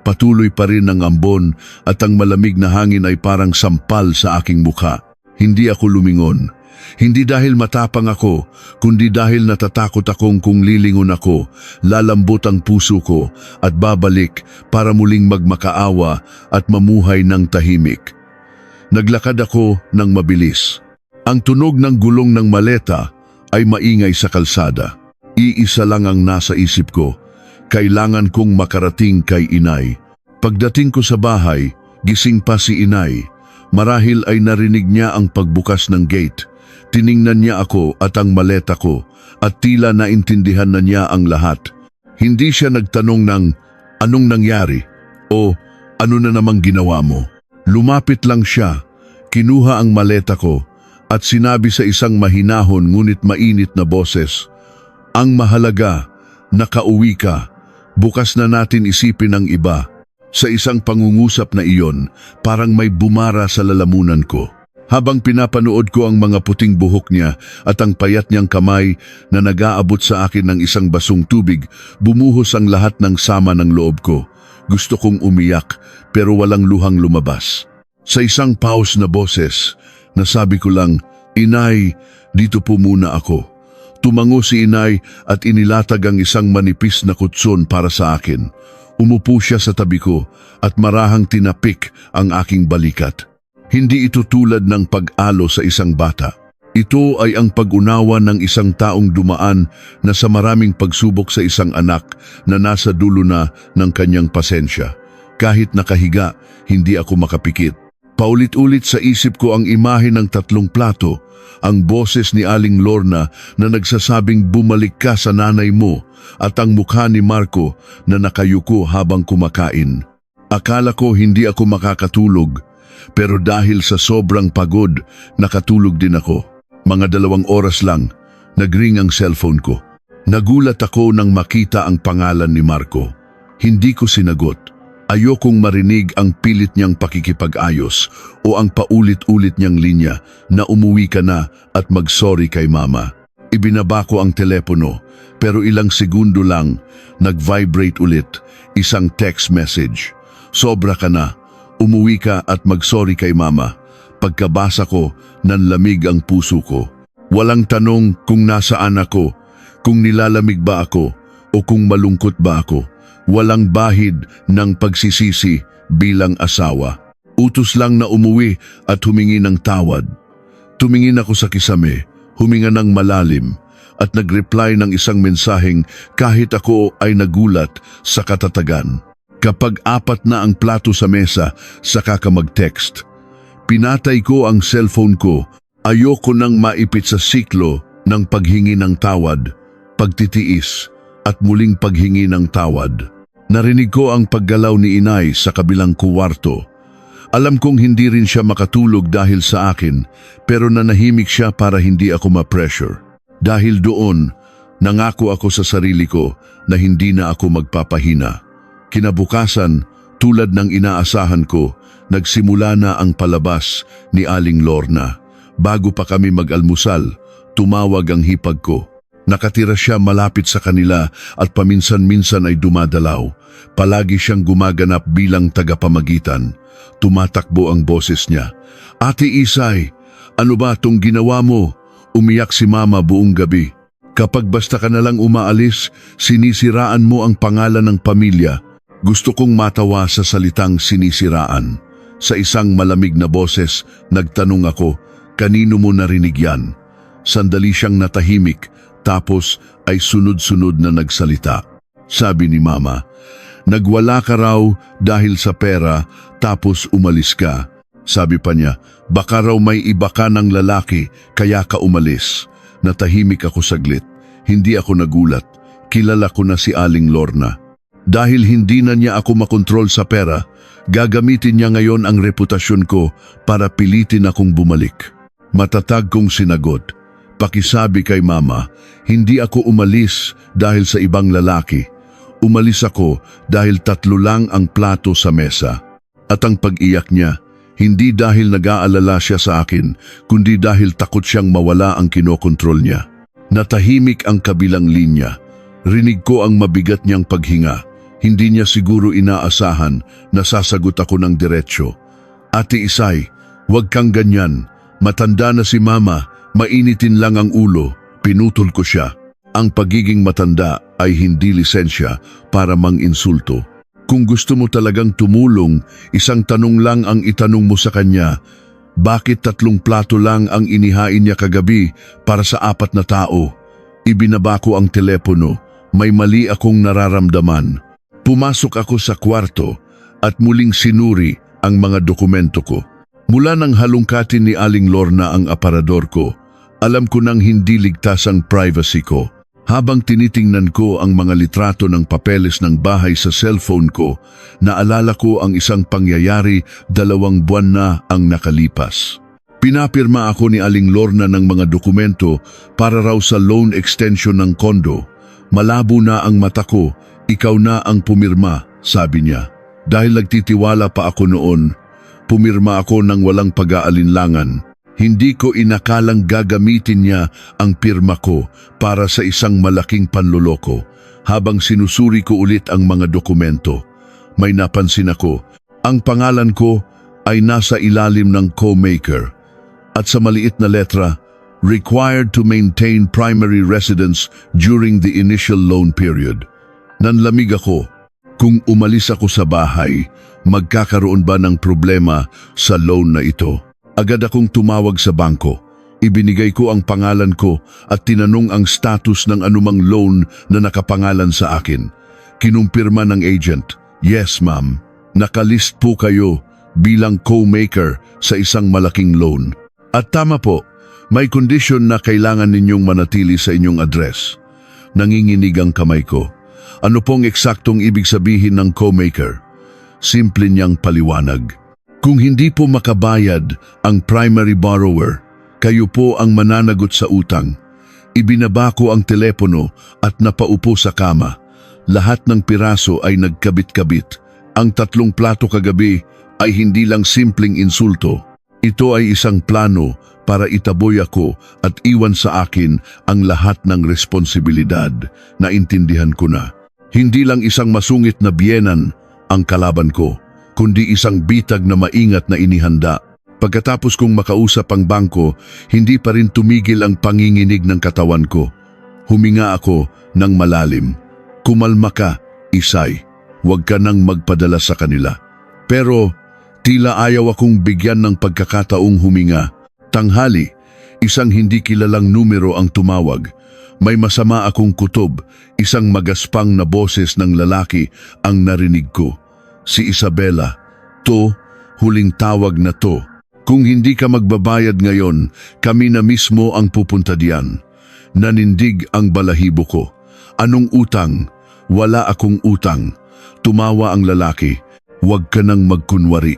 Patuloy pa rin ang ambon at ang malamig na hangin ay parang sampal sa aking mukha. Hindi ako lumingon. Hindi dahil matapang ako, kundi dahil natatakot akong kung lilingon ako, lalambot ang puso ko at babalik para muling magmakaawa at mamuhay ng tahimik. Naglakad ako ng mabilis. Ang tunog ng gulong ng maleta ay maingay sa kalsada. Iisa lang ang nasa isip ko, kailangan kong makarating kay inay. Pagdating ko sa bahay, gising pa si inay. Marahil ay narinig niya ang pagbukas ng gate. Tiningnan niya ako at ang maleta ko at tila naintindihan na niya ang lahat. Hindi siya nagtanong ng, anong nangyari? O, ano na namang ginawa mo? Lumapit lang siya, kinuha ang maleta ko at sinabi sa isang mahinahon ngunit mainit na boses, ang mahalaga, nakauwi ka, bukas na natin isipin ang iba. Sa isang pangungusap na iyon, parang may bumara sa lalamunan ko. Habang pinapanood ko ang mga puting buhok niya at ang payat niyang kamay na nag-aabot sa akin ng isang basong tubig, bumuhos ang lahat ng sama ng loob ko. Gusto kong umiyak pero walang luhang lumabas. Sa isang pause na boses, nasabi ko lang, Inay, dito po muna ako. Tumango si inay at inilatag ang isang manipis na kutson para sa akin. Umupo siya sa tabi ko at marahang tinapik ang aking balikat. Hindi ito tulad ng pag-alo sa isang bata. Ito ay ang pag-unawa ng isang taong dumaan na sa maraming pagsubok sa isang anak na nasa dulo na ng kanyang pasensya. Kahit nakahiga, hindi ako makapikit. Paulit-ulit sa isip ko ang imahe ng 3 plato, ang boses ni Aling Lorna na nagsasabing bumalik ka sa nanay mo at ang mukha ni Marco na nakayuko habang kumakain. Akala ko hindi ako makakatulog, pero dahil sa sobrang pagod, nakatulog din ako. Mga 2 oras lang, nagring ang cellphone ko. Nagulat ako nang makita ang pangalan ni Marco. Hindi ko sinagot. Ayokong marinig ang pilit niyang pakikipag-ayos o ang paulit-ulit niyang linya na umuwi ka na at mag-sorry kay mama. Ibinaba ko ang telepono, pero ilang segundo lang, nag-vibrate ulit, isang text message. Sobra ka na, umuwi ka at mag-sorry kay mama. Pagkabasa ko, nanlamig ang puso ko. Walang tanong kung nasaan ako, kung nilalamig ba ako, o kung malungkot ba ako. Walang bahid ng pagsisisi bilang asawa. Utos lang na umuwi at humingi ng tawad. Tumingin ako sa kisame, huminga ng malalim, at nag-reply ng isang mensaheng kahit ako ay nagulat sa katatagan. Kapag 4 na ang plato sa mesa, saka ka mag-text. Pinatay ko ang cellphone ko. Ayoko nang maipit sa siklo ng paghingi ng tawad, pagtitiis, at muling paghingi ng tawad. Narinig ko ang paggalaw ni inay sa kabilang kuwarto. Alam kong hindi rin siya makatulog dahil sa akin, pero nanahimik siya para hindi ako ma-pressure. Dahil doon, nangako ako sa sarili ko na hindi na ako magpapahina. Kinabukasan, tulad ng inaasahan ko, nagsimula na ang palabas ni Aling Lorna. Bago pa kami mag-almusal, tumawag ang hipag ko. Nakatira siya malapit sa kanila at paminsan-minsan ay dumadalaw. Palagi siyang gumaganap bilang tagapamagitan. Tumatakbo ang boses niya. Ate Isay, ano ba tong ginawa mo? Umiyak si mama buong gabi. Kapag basta ka nalang umaalis, sinisiraan mo ang pangalan ng pamilya. Gusto kong matawa sa salitang sinisiraan. Sa isang malamig na boses, nagtanong ako, kanino mo narinig yan? Sandali siyang natahimik. Tapos ay sunod-sunod na nagsalita. Sabi ni mama, nagwala ka raw dahil sa pera tapos umalis ka. Sabi pa niya, baka raw may iba ka ng lalaki kaya ka umalis. Natahimik ako saglit. Hindi ako nagulat. Kilala ko na si Aling Lorna. Dahil hindi na niya ako makontrol sa pera, gagamitin niya ngayon ang reputasyon ko para pilitin akong bumalik. Matatag kong sinagot. Pakisabi kay mama, hindi ako umalis dahil sa ibang lalaki. Umalis ako dahil 3 lang ang plato sa mesa. At ang pag-iyak niya, hindi dahil nag-aalala siya sa akin, kundi dahil takot siyang mawala ang kinokontrol niya. Natahimik ang kabilang linya. Rinig ko ang mabigat niyang paghinga. Hindi niya siguro inaasahan na sasagot ako ng diretsyo. Ate Isay, huwag kang ganyan. Matanda na si mama. Mainitin lang ang ulo, pinutol ko siya. Ang pagiging matanda ay hindi lisensya para mang-insulto. Kung gusto mo talagang tumulong, isang tanong lang ang itanong mo sa kanya. Bakit 3 plato lang ang inihain niya kagabi para sa 4 na tao? Ibinaba ko ang telepono, may mali akong nararamdaman. Pumasok ako sa kwarto at muling sinuri ang mga dokumento ko. Mula nang halungkatin ni Aling Lorna ang aparador ko, alam ko nang hindi ligtas ang privacy ko. Habang tinitingnan ko ang mga litrato ng papeles ng bahay sa cellphone ko, naalala ko ang isang pangyayari 2 buwan na ang nakalipas. Pinapirma ako ni Aling Lorna ng mga dokumento para raw sa loan extension ng kondo. Malabo na ang mata ko, ikaw na ang pumirma, sabi niya. Dahil nagtitiwala pa ako noon, pumirma ako ng walang pag-aalinlangan. Hindi ko inakalang gagamitin niya ang pirma ko para sa isang malaking panloloko. Habang sinusuri ko ulit ang mga dokumento, may napansin ako. Ang pangalan ko ay nasa ilalim ng co-maker. At sa maliit na letra, required to maintain primary residence during the initial loan period. Nanlamig ako. Kung umalis ako sa bahay, magkakaroon ba ng problema sa loan na ito? Agad akong tumawag sa bangko. Ibinigay ko ang pangalan ko at tinanong ang status ng anumang loan na nakapangalan sa akin. Kinumpirma ng agent, yes ma'am, nakalist po kayo bilang co-maker sa isang malaking loan. At tama po, may kondisyon na kailangan ninyong manatili sa inyong address. Nanginginig ang kamay ko. Ano pong eksaktong ibig sabihin ng co-maker? Simple niyang paliwanag. Kung hindi po makabayad ang primary borrower, kayo po ang mananagot sa utang. Ibinaba ko ang telepono at napaupo sa kama. Lahat ng piraso ay nagkabit-kabit. Ang 3 plato kagabi ay hindi lang simpleng insulto. Ito ay isang plano para itaboy ako at iwan sa akin ang lahat ng responsibilidad. Naintindihan ko na. Hindi lang isang masungit na biyenan ang kalaban ko, kundi isang bitag na maingat na inihanda. Pagkatapos kong makausap ang bangko, hindi pa rin tumigil ang panginginig ng katawan ko. Huminga ako ng malalim. Kumalma ka, Isay. Huwag ka nang magpadala sa kanila. Pero tila ayaw akong bigyan ng pagkakataong huminga. Tanghali, isang hindi kilalang numero ang tumawag. May masama akong kutob, isang magaspang na boses ng lalaki ang narinig ko. Si Isabela. To, huling tawag na to. Kung hindi ka magbabayad ngayon, kami na mismo ang pupunta diyan. Nanindig ang balahibo ko. Anong utang? Wala akong utang. Tumawa ang lalaki. Huwag ka nang magkunwari.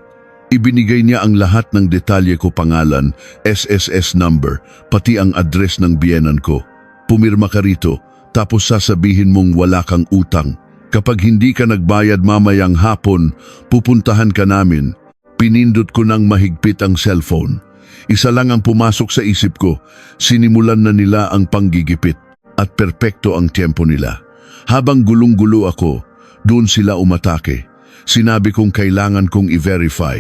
Ibinigay niya ang lahat ng detalye ko, pangalan, SSS number, pati ang address ng biyenan ko. Pumirma ka rito, tapos sasabihin mong wala kang utang. Kapag hindi ka nagbayad mamayang hapon, pupuntahan ka namin. Pinindot ko ng mahigpit ang cellphone. Isa lang ang pumasok sa isip ko, sinimulan na nila ang panggigipit at perpekto ang tiyempo nila. Habang gulong-gulo ako, doon sila umatake. Sinabi kong kailangan kong i-verify,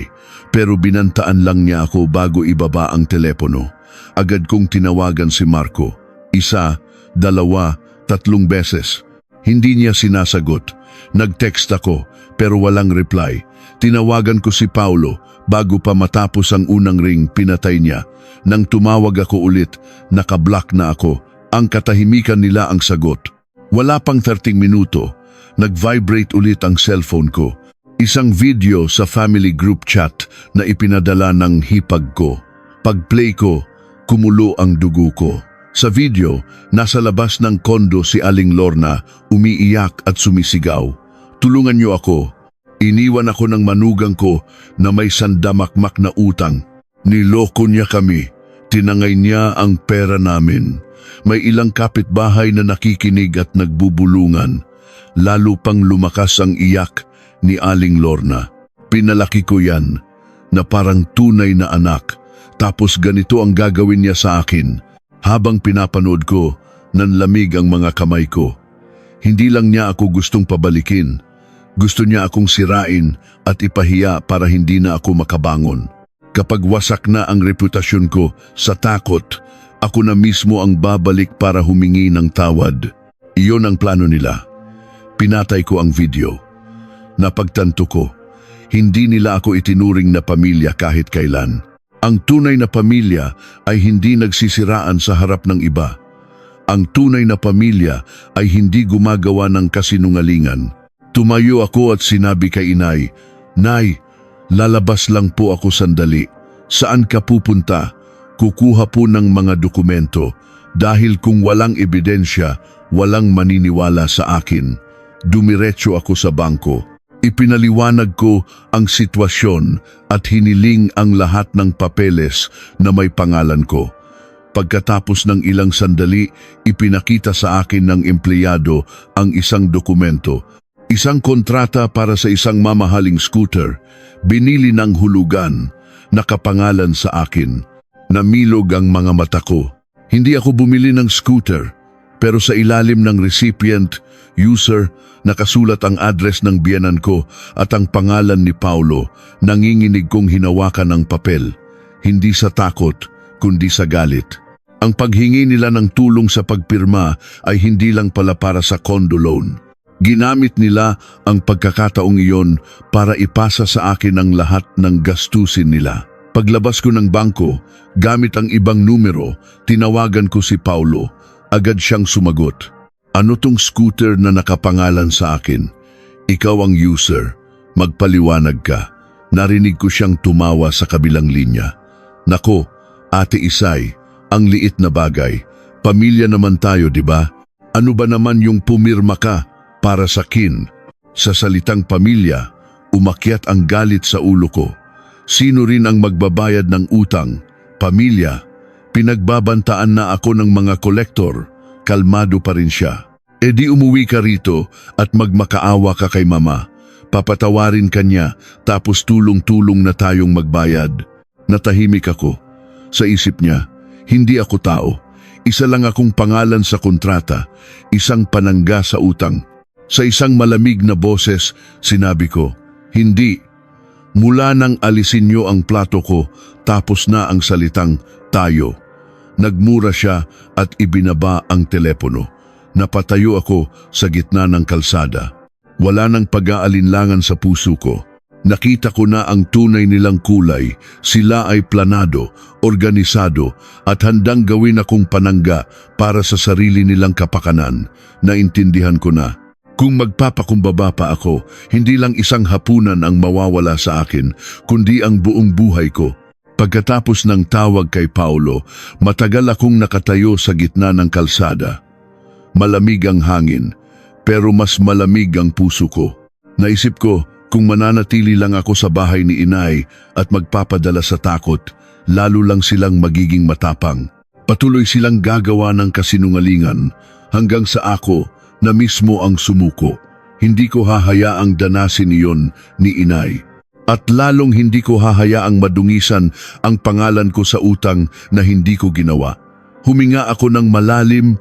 pero binantaan lang niya ako bago ibaba ang telepono. Agad kong tinawagan si Marco. 1, 2, 3 beses. Hindi niya sinasagot. Nag-text ako, pero walang reply. Tinawagan ko si Paulo. Bago pa matapos ang unang ring, pinatay niya. Nang tumawag ako ulit, nakablock na ako. Ang katahimikan nila ang sagot. Wala pang 30 minuto, nag-vibrate ulit ang cellphone ko. Isang video sa family group chat na ipinadala ng hipag ko. Pag-play ko, kumulo ang dugo ko. Sa video, nasa labas ng kondo si Aling Lorna, umiiyak at sumisigaw. Tulungan niyo ako. Iniwan ako ng manugang ko na may sandamakmak na utang. Niloko niya kami. Tinangay niya ang pera namin. May ilang kapitbahay na nakikinig at nagbubulungan. Lalo pang lumakas ang iyak ni Aling Lorna. Pinalaki ko yan na parang tunay na anak. Tapos ganito ang gagawin niya sa akin. Habang pinapanood ko, nanlamig ang mga kamay ko. Hindi lang niya ako gustong pabalikin. Gusto niya akong sirain at ipahiya para hindi na ako makabangon. Kapag wasak na ang reputasyon ko sa takot, ako na mismo ang babalik para humingi ng tawad. Iyon ang plano nila. Pinatay ko ang video. Napagtanto ko, hindi nila ako itinuring na pamilya kahit kailan. Ang tunay na pamilya ay hindi nagsisiraan sa harap ng iba. Ang tunay na pamilya ay hindi gumagawa ng kasinungalingan. Tumayo ako at sinabi kay inay, "Nay, lalabas lang po ako sandali. Saan ka pupunta? Kukuha po ng mga dokumento. Dahil kung walang ebidensya, walang maniniwala sa akin." Dumiretso ako sa bangko. Ipinaliwanag ko ang sitwasyon at hiniling ang lahat ng papeles na may pangalan ko. Pagkatapos ng ilang sandali, ipinakita sa akin ng empleyado ang isang dokumento. Isang kontrata para sa isang mamahaling scooter. Binili ng hulugan, nakapangalan sa akin. Namilog ang mga mata ko. Hindi ako bumili ng scooter, pero sa ilalim ng recipient, user, nakasulat ang address ng biyenan ko at ang pangalan ni Paulo. Nanginginig kong hinawakan ang papel. Hindi sa takot, kundi sa galit. Ang paghingi nila ng tulong sa pagpirma ay hindi lang pala para sa condo loan. Ginamit nila ang pagkakataong iyon para ipasa sa akin ang lahat ng gastusin nila. Paglabas ko ng bangko, gamit ang ibang numero, tinawagan ko si Paulo. Agad siyang sumagot. "Ano tong scooter na nakapangalan sa akin? Ikaw ang user. Magpaliwanag ka." Narinig ko siyang tumawa sa kabilang linya. Nako, Ate Isay, ang liit na bagay. Pamilya naman tayo, di ba? Ano ba naman yung pumirma ka para sa kin? Sa salitang pamilya, umakyat ang galit sa ulo ko. Sino rin ang magbabayad ng utang? Pamilya. Pinagbabantaan na ako ng mga kolektor. Kalmado pa rin siya. E di umuwi ka rito at magmakaawa ka kay mama. Papatawarin ka niya, tapos tulong-tulong na tayong magbayad. Natahimik ako. Sa isip niya, hindi ako tao. Isa lang akong pangalan sa kontrata, isang panangga sa utang. Sa isang malamig na boses, sinabi ko, hindi. Mula nang alisin niyo ang plato ko, tapos na ang salitang tayo. Nagmura siya at ibinaba ang telepono. Napatayo ako sa gitna ng kalsada. Wala nang pag-aalinlangan sa puso ko. Nakita ko na ang tunay nilang kulay. Sila ay planado, organisado at handang gawin akong panangga para sa sarili nilang kapakanan. Naintindihan ko na. Kung magpapakumbaba pa ako, hindi lang isang hapunan ang mawawala sa akin, kundi ang buong buhay ko. Pagkatapos ng tawag kay Paulo, matagal akong nakatayo sa gitna ng kalsada. Malamig ang hangin, pero mas malamig ang puso ko. Naisip ko, kung mananatili lang ako sa bahay ni inay at magpapadala sa takot, lalo lang silang magiging matapang. Patuloy silang gagawa ng kasinungalingan hanggang sa ako na mismo ang sumuko. Hindi ko hahayaang danasin iyon ni inay. At lalong hindi ko hahayaang madungisan ang pangalan ko sa utang na hindi ko ginawa. Huminga ako ng malalim,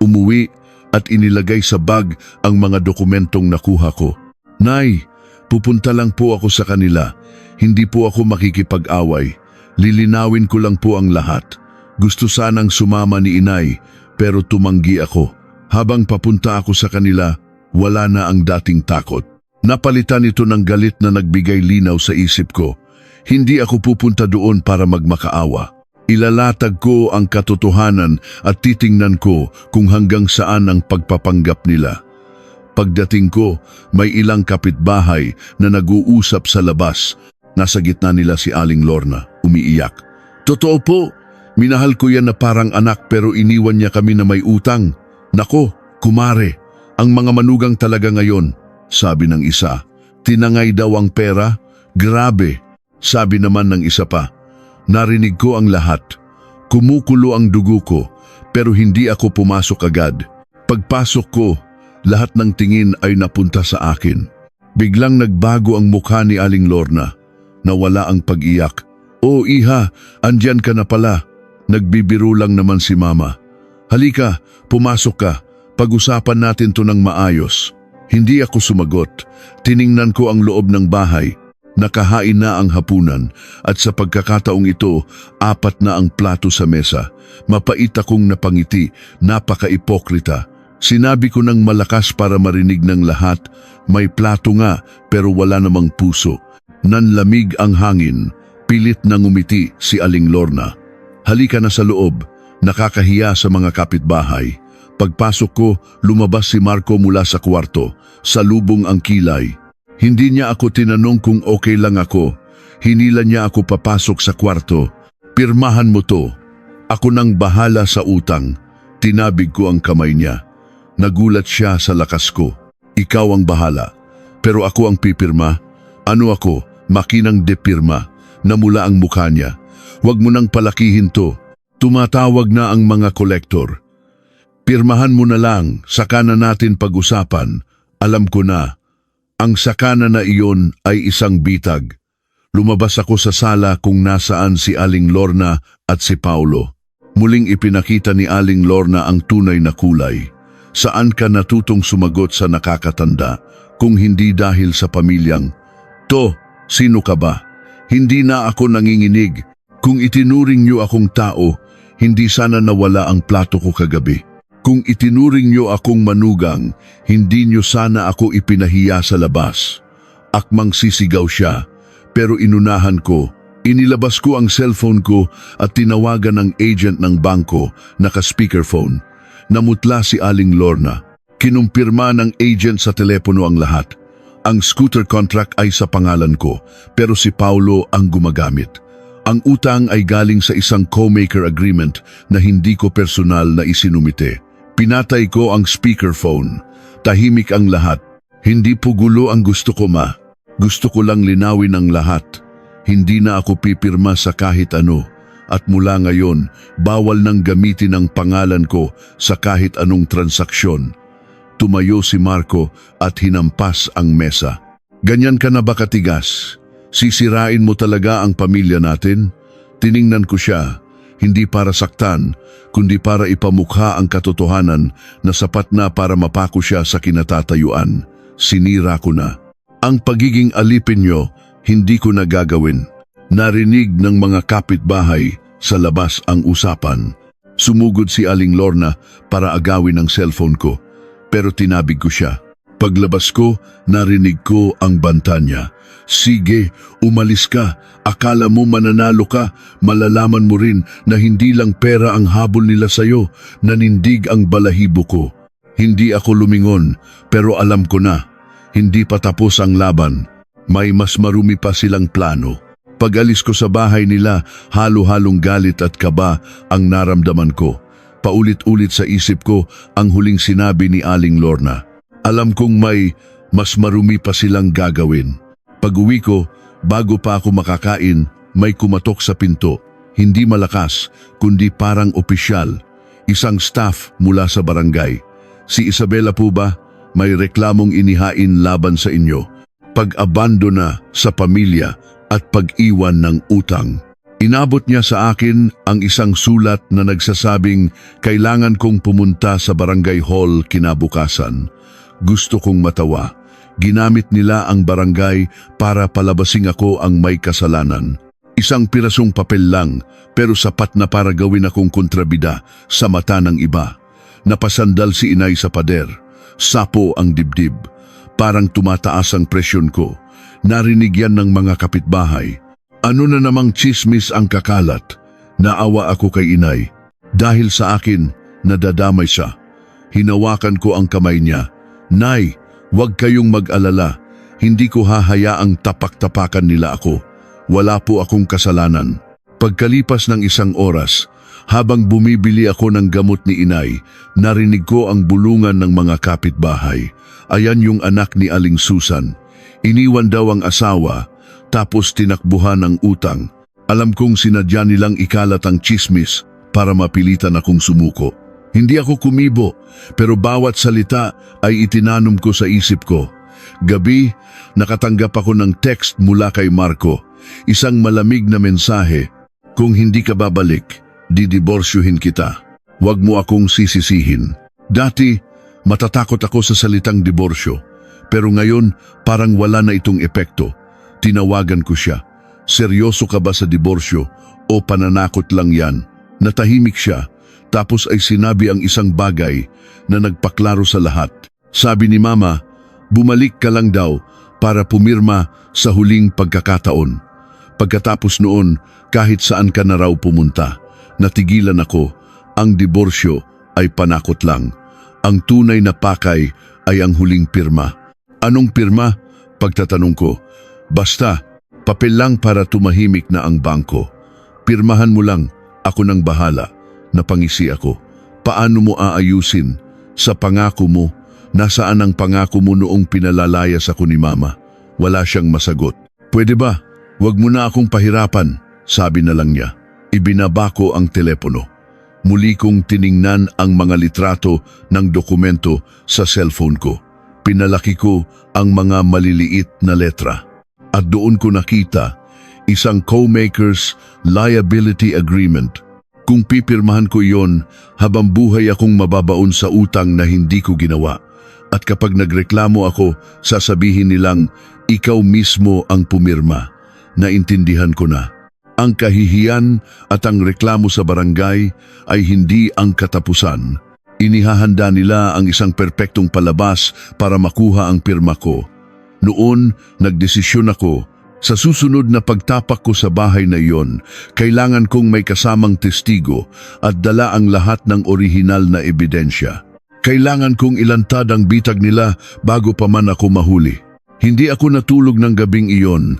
umuwi at inilagay sa bag ang mga dokumentong nakuha ko. Nay, pupunta lang po ako sa kanila. Hindi po ako makikipag-away. Lilinawin ko lang po ang lahat. Gusto sanang sumama ni inay, pero tumanggi ako. Habang papunta ako sa kanila, wala na ang dating takot. Napalitan ito ng galit na nagbigay linaw sa isip ko. Hindi ako pupunta doon para magmakaawa. Ilalatag ko ang katotohanan at titingnan ko kung hanggang saan ang pagpapanggap nila. Pagdating ko, may ilang kapitbahay na nag-uusap sa labas. Nasa gitna nila si Aling Lorna, umiiyak. Totoo po, minahal ko yan na parang anak pero iniwan niya kami na may utang. Nako, kumare, ang mga manugang talaga ngayon, sabi ng isa. Tinangay daw ang pera? Grabe, sabi naman ng isa pa. Narinig ko ang lahat. Kumukulo ang dugo ko, pero hindi ako pumasok agad. Pagpasok ko, lahat ng tingin ay napunta sa akin. Biglang nagbago ang mukha ni Aling Lorna. Nawala ang pag-iyak. Oh iha, andyan ka na pala. Nagbibiro lang naman si mama. Halika, pumasok ka. Pag-usapan natin to ng maayos. Hindi ako sumagot. Tiningnan ko ang loob ng bahay. Nakahain na ang hapunan at sa pagkakataong ito, 4 na ang plato sa mesa. Mapait akong napangiti, napaka-ipokrita. Sinabi ko ng malakas para marinig ng lahat, may plato nga pero wala namang puso. Nanlamig ang hangin, pilit na ngumiti si Aling Lorna. Halika na sa loob, nakakahiya sa mga kapitbahay. Pagpasok ko, lumabas si Marco mula sa kwarto, salubong ang kilay. Hindi niya ako tinanong kung okay lang ako. Hinila niya ako papasok sa kwarto. Pirmahan mo to. Ako nang bahala sa utang. Tinabig ko ang kamay niya. Nagulat siya sa lakas ko. Ikaw ang bahala. Pero ako ang pipirma. Ano ako? Makinang depirma. Namula ang mukha niya. Huwag mo nang palakihin to. Tumatawag na ang mga kolektor. Pirmahan mo na lang, saka na natin pag-usapan. Alam ko na. Ang sakana na iyon ay isang bitag. Lumabas ako sa sala kung nasaan si Aling Lorna at si Paulo. Muling ipinakita ni Aling Lorna ang tunay na kulay. Saan ka natutong sumagot sa nakakatanda kung hindi dahil sa pamilyang? To, sino ka ba? Hindi na ako nanginginig. Kung itinuring niyo akong tao, hindi sana nawala ang plato ko kagabi. Kung itinuring niyo akong manugang, hindi niyo sana ako ipinahiya sa labas. Akmang sisigaw siya, pero inunahan ko. Inilabas ko ang cellphone ko at tinawagan ng agent ng bangko, naka-speakerphone. Namutla si Aling Lorna. Kinumpirma ng agent sa telepono ang lahat. Ang scooter contract ay sa pangalan ko, pero si Paulo ang gumagamit. Ang utang ay galing sa isang co-maker agreement na hindi ko personal na isinumite. Pinatay ko ang speakerphone. Tahimik ang lahat. Hindi po gulo ang gusto ko, ma. Gusto ko lang linawin ang lahat. Hindi na ako pipirma sa kahit ano. At mula ngayon, bawal nang gamitin ang pangalan ko sa kahit anong transaksyon. Tumayo si Marco at hinampas ang mesa. Ganyan ka na ba katigas? Sisirain mo talaga ang pamilya natin? Tiningnan ko siya, hindi para saktan, kundi para ipamukha ang katotohanan na sapat na para mapako siya sa kinatatayuan. Sinira ko na. Ang pagiging alipin nyo, hindi ko na gagawin. Narinig ng mga kapitbahay sa labas ang usapan. Sumugod si Aling Lorna para agawin ang cellphone ko, pero tinabig ko siya. Paglabas ko, narinig ko ang banta niya. Sige, umalis ka. Akala mo mananalo ka, malalaman mo rin na hindi lang pera ang habol nila sa'yo, nanindig ang balahibo ko. Hindi ako lumingon, pero alam ko na, hindi pa tapos ang laban. May mas marumi pa silang plano. Pag-alis ko sa bahay nila, halo-halong galit at kaba ang naramdaman ko. Paulit-ulit sa isip ko ang huling sinabi ni Aling Lorna. Alam kong may mas marumi pa silang gagawin. Pag-uwi ko, bago pa ako makakain, may kumatok sa pinto. Hindi malakas, kundi parang opisyal. Isang staff mula sa barangay. Si Isabela po ba? May reklamong inihain laban sa inyo. Pag-abandona sa pamilya at pag-iwan ng utang. Inabot niya sa akin ang isang sulat na nagsasabing kailangan kong pumunta sa barangay hall kinabukasan. Gusto kong matawa. Ginamit nila ang barangay para palabasing ako ang may kasalanan. Isang pirasong papel lang, pero sapat na para gawin akong kontrabida sa mata ng iba. Napasandal si inay sa pader. Sapo ang dibdib. Parang tumataas ang presyon ko. Narinig yan ng mga kapitbahay. Ano na namang tsismis ang kakalat? Naawa ako kay inay. Dahil sa akin, nadadamay siya. Hinawakan ko ang kamay niya. Nay, huwag kayong mag-alala. Hindi ko hahayaang tapak-tapakan nila ako. Wala po akong kasalanan. Pagkalipas ng isang oras, habang bumibili ako ng gamot ni inay, narinig ko ang bulungan ng mga kapitbahay. Ayan yung anak ni Aling Susan. Iniwan daw ang asawa, tapos tinakbuhan ang utang. Alam kong sinadya nilang ikalat ang tsismis para mapilitan akong sumuko. Hindi ako kumibo, pero bawat salita ay itinanom ko sa isip ko. Gabi, nakatanggap ako ng text mula kay Marco. Isang malamig na mensahe. Kung hindi ka babalik, didiborsyohin kita. Huwag mo akong sisisihin. Dati, matatakot ako sa salitang diborsyo. Pero ngayon, parang wala na itong epekto. Tinawagan ko siya. Seryoso ka ba sa diborsyo o pananakot lang yan? Natahimik siya, tapos ay sinabi ang isang bagay na nagpaklaro sa lahat. Sabi ni Mama, bumalik ka lang daw para pumirma sa huling pagkakataon. Pagkatapos noon, kahit saan ka na raw pumunta, natigilan ako. Ang diborsyo ay panakot lang. Ang tunay na pakay ay ang huling pirma. Anong pirma? Pagtatanong ko. Basta, papel lang para tumahimik na ang bangko. Pirmahan mo lang, ako nang bahala. Napangisi ako. Paano mo aayusin? Sa pangako mo, nasaan ang pangako mo noong pinalalayas ako ni Mama? Wala siyang masagot. Pwede ba? Huwag mo na akong pahirapan, sabi na lang niya. Ibinaba ko ang telepono. Muli kong tiningnan ang mga litrato ng dokumento sa cellphone ko. Pinalaki ko ang mga maliliit na letra. At doon ko nakita isang co-makers liability agreement. Kung pipirmahan ko iyon, habang buhay akong mababaon sa utang na hindi ko ginawa. At kapag nagreklamo ako, sasabihin nilang, ikaw mismo ang pumirma. Naintindihan ko na. Ang kahihiyan at ang reklamo sa barangay ay hindi ang katapusan. Inihahanda nila ang isang perpektong palabas para makuha ang pirma ko. Noon, nagdesisyon ako, sa susunod na pagtapak ko sa bahay na iyon, kailangan kong may kasamang testigo at dala ang lahat ng orihinal na ebidensya. Kailangan kong ilantad ang bitag nila bago pa man ako mahuli. Hindi ako natulog ng gabing iyon.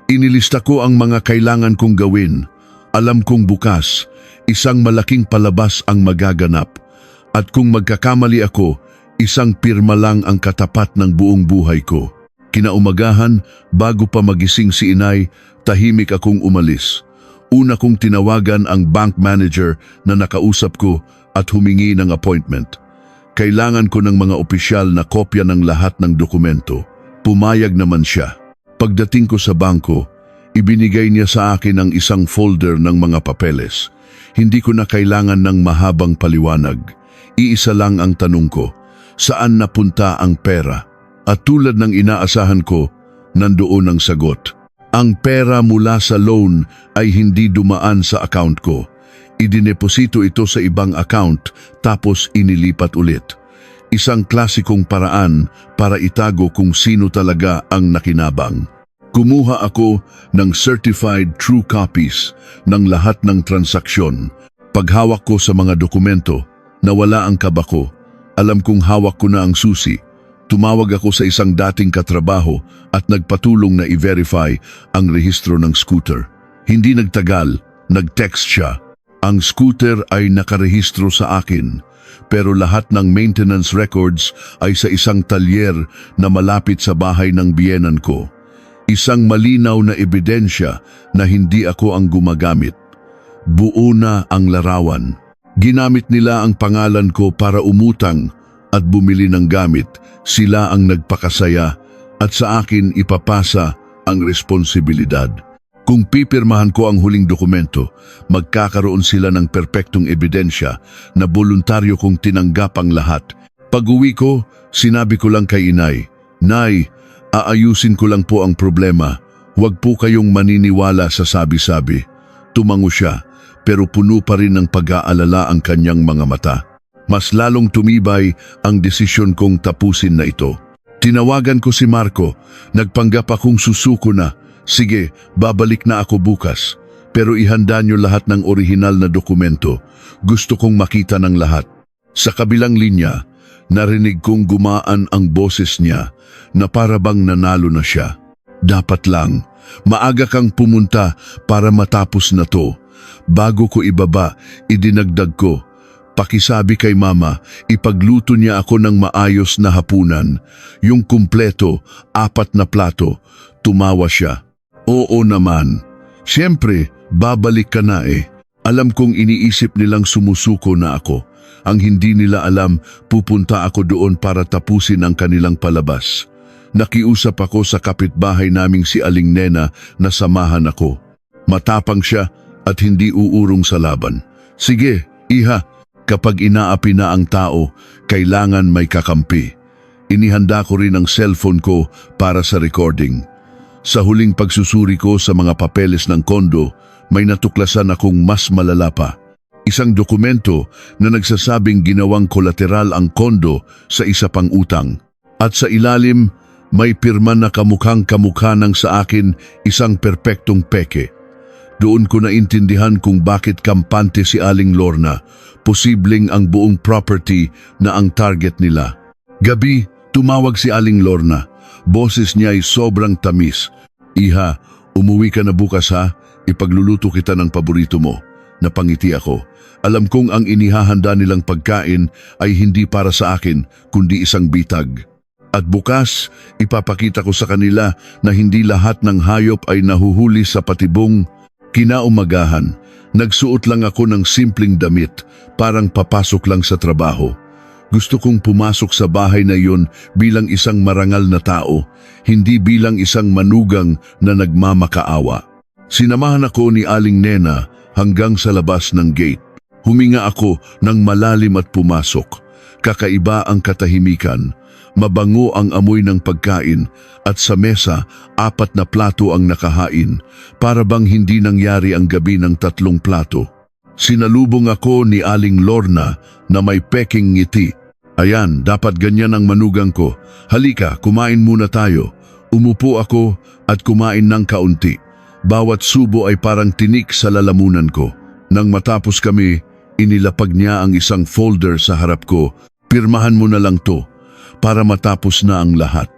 Inilista ko ang mga kailangan kong gawin. Alam kong bukas, isang malaking palabas ang magaganap. At kung magkakamali ako, isang pirma lang ang katapat ng buong buhay ko. Kinaumagahan, bago pa magising si inay, tahimik akong umalis. Una kong tinawagan ang bank manager na nakausap ko at humingi ng appointment. Kailangan ko ng mga opisyal na kopya ng lahat ng dokumento. Pumayag naman siya. Pagdating ko sa bangko, ibinigay niya sa akin ang isang folder ng mga papeles. Hindi ko na kailangan ng mahabang paliwanag. Iisa lang ang tanong ko, saan napunta ang pera? At tulad ng inaasahan ko, nandoon ang sagot. Ang pera mula sa loan ay hindi dumaan sa account ko. Idineposito ito sa ibang account tapos inilipat ulit. Isang klasikong paraan para itago kung sino talaga ang nakinabang. Kumuha ako ng certified true copies ng lahat ng transaksyon. Paghawak ko sa mga dokumento, nawala ang kaba ko. Alam kong hawak ko na ang susi. Tumawag ako sa isang dating katrabaho at nagpatulong na i-verify ang rehistro ng scooter. Hindi nagtagal, nag-text siya. Ang scooter ay nakarehistro sa akin, pero lahat ng maintenance records ay sa isang talyer na malapit sa bahay ng biyenan ko. Isang malinaw na ebidensya na hindi ako ang gumagamit. Buo na ang larawan. Ginamit nila ang pangalan ko para umutang at bumili ng gamit. Sila ang nagpakasaya at sa akin ipapasa ang responsibilidad. Kung pipirmahan ko ang huling dokumento, magkakaroon sila ng perpektong ebidensya na voluntaryo kong tinanggap ang lahat. Pag-uwi ko, sinabi ko lang kay inay, "Nay, aayusin ko lang po ang problema. Huwag po kayong maniniwala sa sabi-sabi." Tumango siya, pero puno pa rin ng pag-aalala ang kanyang mga mata. Mas lalong tumibay ang desisyon kong tapusin na ito. Tinawagan ko si Marco, nagpanggap akong susuko na. Sige, babalik na ako bukas. Pero ihanda niyo lahat ng orihinal na dokumento. Gusto kong makita ng lahat. Sa kabilang linya, narinig kong gumaan ang boses niya na para bang nanalo na siya. Dapat lang, maaga kang pumunta para matapos na to. Bago ko ibaba, idinagdag ko, pakisabi kay mama, ipagluto niya ako ng maayos na hapunan. Yung kumpleto, 4 na plato. Tumawa siya. Oo naman. Siyempre, babalik ka na eh. Alam kong iniisip nilang sumusuko na ako. Ang hindi nila alam, pupunta ako doon para tapusin ang kanilang palabas. Nakiusap ako sa kapitbahay naming si Aling Nena na samahan ako. Matapang siya at hindi uurong sa laban. Sige, iha, kapag inaapi na ang tao, kailangan may kakampi. Inihanda ko rin ang cellphone ko para sa recording. Sa huling pagsusuri ko sa mga papeles ng kondo, may natuklasan akong mas malala pa. Isang dokumento na nagsasabing ginawang kolateral ang kondo sa isa pang utang. At sa ilalim, may pirma na kamukhang-kamukha ng sa akin isang perpektong peke. Doon ko naintindihan kung bakit kampante si Aling Lorna, posibleng ang buong property na ang target nila. Gabi, tumawag si Aling Lorna. Boses niya ay sobrang tamis. Iha, umuwi ka na bukas ha, ipagluluto kita ng paborito mo. Napangiti ako. Alam kong ang inihahanda nilang pagkain ay hindi para sa akin, kundi isang bitag. At bukas, ipapakita ko sa kanila na hindi lahat ng hayop ay nahuhuli sa patibong. Kinaumagahan, nagsuot lang ako ng simpleng damit, parang papasok lang sa trabaho. Gusto kong pumasok sa bahay na iyon bilang isang marangal na tao, hindi bilang isang manugang na nagmamakaawa. Sinamahan ako ni Aling Nena hanggang sa labas ng gate. Huminga ako ng malalim at pumasok. Kakaiba ang katahimikan. Mabango ang amoy ng pagkain at sa mesa 4 na plato ang nakahain, para bang hindi nangyari ang gabi ng 3 plato. Sinalubong ako ni Aling Lorna na may peking ngiti. Ayan, dapat ganyan ang manugang ko. Halika, kumain muna tayo. Umupo ako at kumain ng kaunti. Bawat subo ay parang tinik sa lalamunan ko. Nang matapos kami, inilapag niya ang isang folder sa harap ko. Pirmahan mo na lang to para matapos na ang lahat.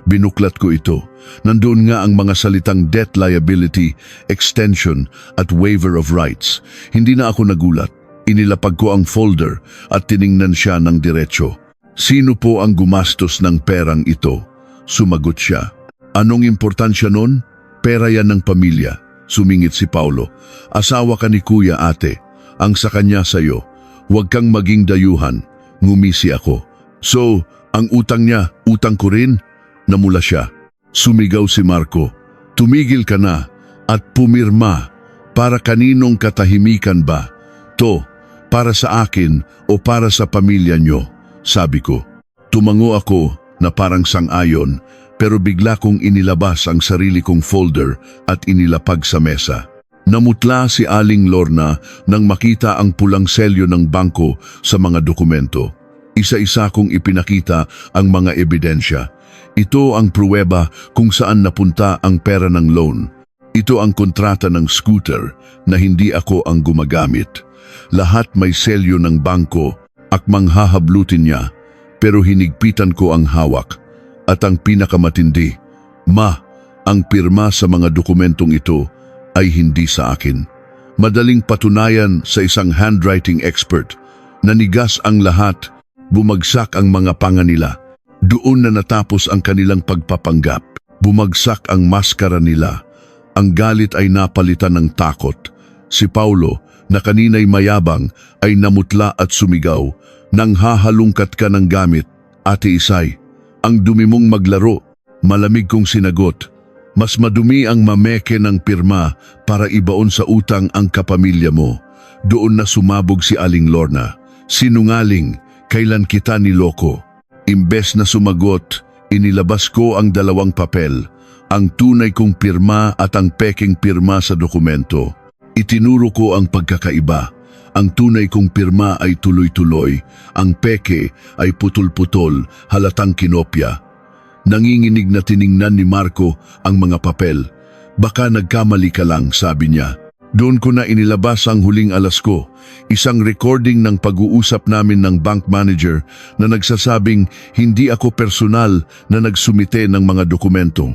Binuklat ko ito. Nandoon nga ang mga salitang debt liability, extension at waiver of rights. Hindi na ako nagulat. Inilapag ko ang folder at tiningnan siya ng diretsyo. Sino po ang gumastos ng perang ito? Sumagot siya. Anong importansya nun? Pera yan ng pamilya. Sumingit si Paulo. Asawa ka ni kuya, ate. Ang sa kanya sa'yo. Huwag kang maging dayuhan. Ngumisi ako. So, ang utang niya, utang ko rin? Namula siya. Sumigaw si Marco. Tumigil ka na at pumirma. Para kaninong katahimikan ba? To, para sa akin o para sa pamilya nyo? Sabi ko. Tumango ako na parang sang-ayon, pero bigla kong inilabas ang sarili kong folder at inilapag sa mesa. Namutla si Aling Lorna nang makita ang pulang selyo ng bangko sa mga dokumento. Isa-isa kong ipinakita ang mga ebidensya. Ito ang pruweba kung saan napunta ang pera ng loan. Ito ang kontrata ng scooter na hindi ako ang gumagamit. Lahat may selyo ng bangko, akmang hahablutin niya, pero hinigpitan ko ang hawak. At ang pinakamatindi, ang pirma sa mga dokumentong ito ay hindi sa akin. Madaling patunayan sa isang handwriting expert. Nanigas ang lahat, bumagsak ang mga panga nila. Doon na natapos ang kanilang pagpapanggap. Bumagsak ang maskara nila. Ang galit ay napalitan ng takot. Si Paulo, na kanina'y mayabang, ay namutla at sumigaw. Nang hahalungkat ka ng gamit, Ate Isay, ang dumi mong maglaro. Malamig kong sinagot. Mas madumi ang mameke ng pirma para ibaon sa utang ang kapamilya mo. Doon na sumabog si Aling Lorna. Sinungaling, kailan kita niloko? Imbes na sumagot, inilabas ko ang dalawang papel, ang tunay kong pirma at ang peking pirma sa dokumento. Itinuro ko ang pagkakaiba. Ang tunay kong pirma ay tuloy-tuloy, ang peke ay putol-putol, halatang kinopya. Nanginginig na tiningnan ni Marco ang mga papel. Baka nagkamali ka lang, sabi niya. Doon ko na inilabas ang huling alas ko, isang recording ng pag-uusap namin ng bank manager na nagsasabing hindi ako personal na nagsumite ng mga dokumento.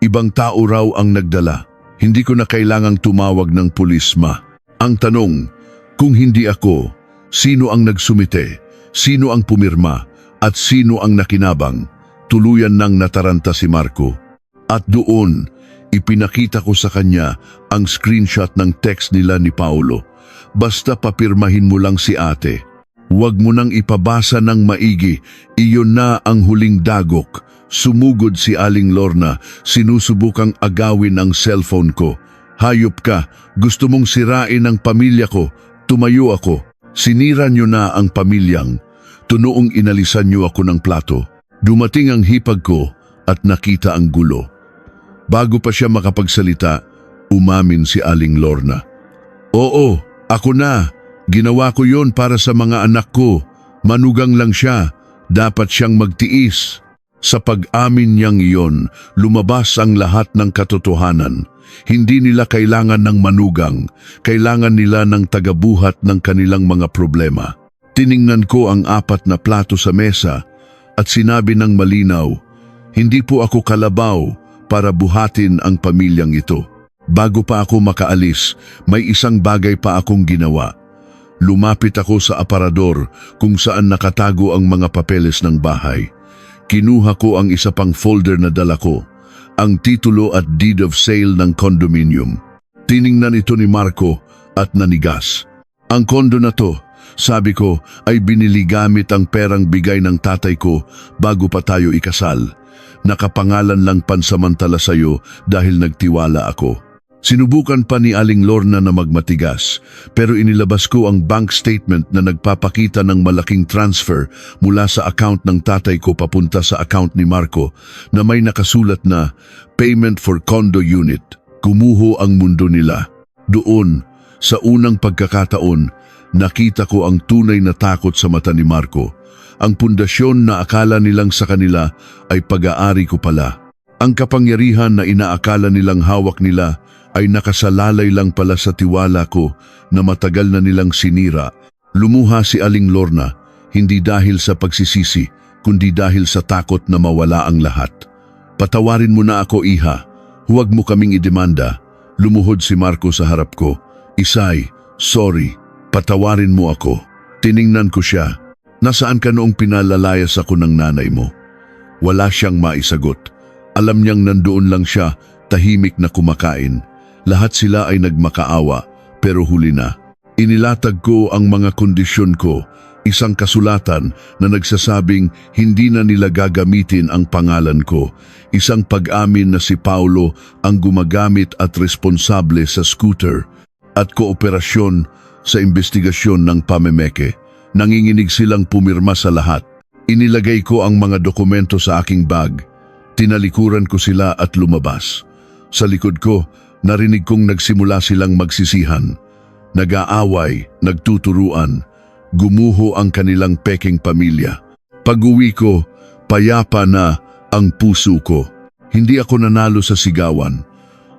Ibang tao raw ang nagdala. Hindi ko na kailangang tumawag ng pulis, ma. Ang tanong, kung hindi ako, sino ang nagsumite, sino ang pumirma, at sino ang nakinabang? Tuluyan nang nataranta si Marco. At doon, ipinakita ko sa kanya ang screenshot ng text nila ni Paulo. Basta papirmahin mo lang si ate. Huwag mo nang ipabasa ng maigi, iyon na ang huling dagok. Sumugod si Aling Lorna, sinusubukang agawin ang cellphone ko. Hayop ka, gusto mong sirain ang pamilya ko. Tumayo ako. Sinira niyo na ang pamilyang. Tunoong inalisan niyo ako ng plato. Dumating ang hipag ko at nakita ang gulo. Bago pa siya makapagsalita, umamin si Aling Lorna. Oo, ako na. Ginawa ko yon para sa mga anak ko. Manugang lang siya. Dapat siyang magtiis. Sa pag-amin niyang iyon, lumabas ang lahat ng katotohanan. Hindi nila kailangan ng manugang, kailangan nila ng tagabuhat ng kanilang mga problema. Tiningnan ko ang 4 na plato sa mesa at sinabi ng malinaw, hindi po ako kalabaw para buhatin ang pamilyang ito. Bago pa ako makaalis, may isang bagay pa akong ginawa. Lumapit ako sa aparador kung saan nakatago ang mga papeles ng bahay. Kinuha ko ang isa pang folder na dala ko, ang titulo at deed of sale ng condominium. Tiningnan ito ni Marco at nanigas. Ang kondo na to, sabi ko, ay binili gamit ang perang bigay ng tatay ko bago pa tayo ikasal. Nakapangalan lang pansamantala sa'yo dahil nagtiwala ako. Sinubukan pa ni Aling Lorna na magmatigas, pero inilabas ko ang bank statement na nagpapakita ng malaking transfer mula sa account ng tatay ko papunta sa account ni Marco na may nakasulat na payment for condo unit. Kumuho ang mundo nila. Doon, sa unang pagkakataon, nakita ko ang tunay na takot sa mata ni Marco. Ang pundasyon na akala nilang sa kanila ay pag-aari ko pala. Ang kapangyarihan na inaakala nilang hawak nila ay nakasalalay lang pala sa tiwala ko na matagal na nilang sinira. Lumuha si Aling Lorna, hindi dahil sa pagsisisi, kundi dahil sa takot na mawala ang lahat. Patawarin mo na ako, iha. Huwag mo kaming idemanda. Lumuhod si Marco sa harap ko. Isay, sorry. Patawarin mo ako. Tiningnan ko siya. Nasaan ka noong pinalalayas ako ng nanay mo? Wala siyang maisagot. Alam niyang nandoon lang siya, tahimik na kumakain. Lahat sila ay nagmakaawa, pero huli na. Inilatag ko ang mga kondisyon ko, isang kasulatan na nagsasabing hindi na nila gagamitin ang pangalan ko, isang pag-amin na si Paulo ang gumagamit at responsable sa scooter, at kooperasyon sa investigasyon ng pamemeke. Nanginginig silang pumirma sa lahat. Inilagay ko ang mga dokumento sa aking bag. Tinalikuran ko sila at lumabas. Sa likod ko, narinig kong nagsimula silang magsisihan. Nag-aaway, nagtuturuan. Gumuho ang kanilang peking pamilya. Pag-uwi ko, payapa na ang puso ko. Hindi ako nanalo sa sigawan.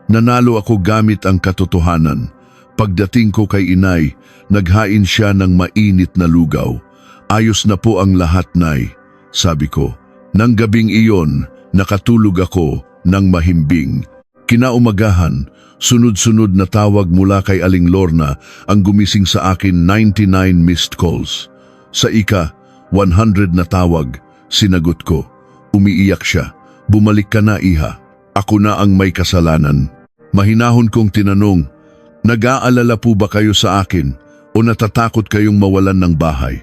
Nanalo ako gamit ang katotohanan. Pagdating ko kay inay, naghain siya ng mainit na lugaw. Ayos na po ang lahat, nay, sabi ko. Nang gabing iyon, nakatulog ako ng mahimbing. Kinaumagahan, sunod-sunod na tawag mula kay Aling Lorna ang gumising sa akin 99 missed calls. Sa ika-100 na tawag, sinagot ko. Umiiyak siya. Bumalik ka na, iha. Ako na ang may kasalanan. Mahinahon kong tinanong, nag-aalala po ba kayo sa akin o natatakot kayong mawalan ng bahay?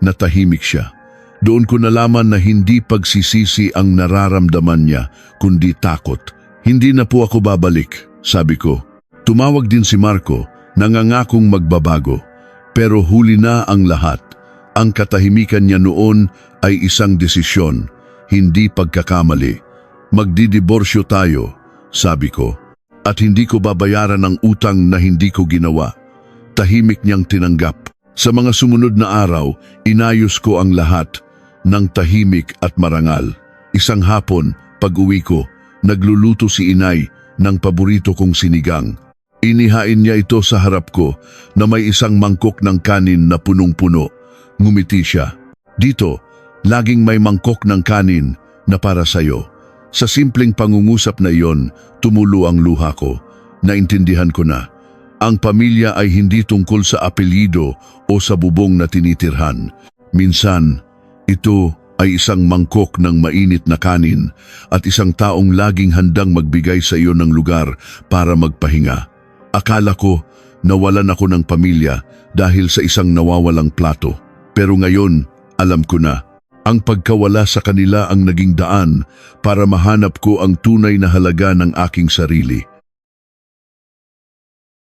Natahimik siya. Doon ko nalaman na hindi pagsisisi ang nararamdaman niya, kundi takot. Hindi na po ako babalik, sabi ko. Tumawag din si Marco, nangangakong magbabago. Pero huli na ang lahat. Ang katahimikan niya noon ay isang desisyon, hindi pagkakamali. Magdidiborsyo tayo, sabi ko. At hindi ko babayaran ang utang na hindi ko ginawa. Tahimik niyang tinanggap. Sa mga sumunod na araw, inayos ko ang lahat ng tahimik at marangal. Isang hapon, pag-uwi ko, nagluluto si inay ng paborito kong sinigang. Inihain niya ito sa harap ko na may isang mangkok ng kanin na punong-puno. Ngumiti siya. Dito, laging may mangkok ng kanin na para sa'yo. Sa simpleng pangungusap na iyon, tumulo ang luha ko. Naintindihan ko na. Ang pamilya ay hindi tungkol sa apelyido o sa bubong na tinitirhan. Minsan, ito ay isang mangkok ng mainit na kanin at isang taong laging handang magbigay sa iyo ng lugar para magpahinga. Akala ko nawalan ako ng pamilya dahil sa isang nawawalang plato. Pero ngayon, alam ko na. Ang pagkawala sa kanila ang naging daan para mahanap ko ang tunay na halaga ng aking sarili.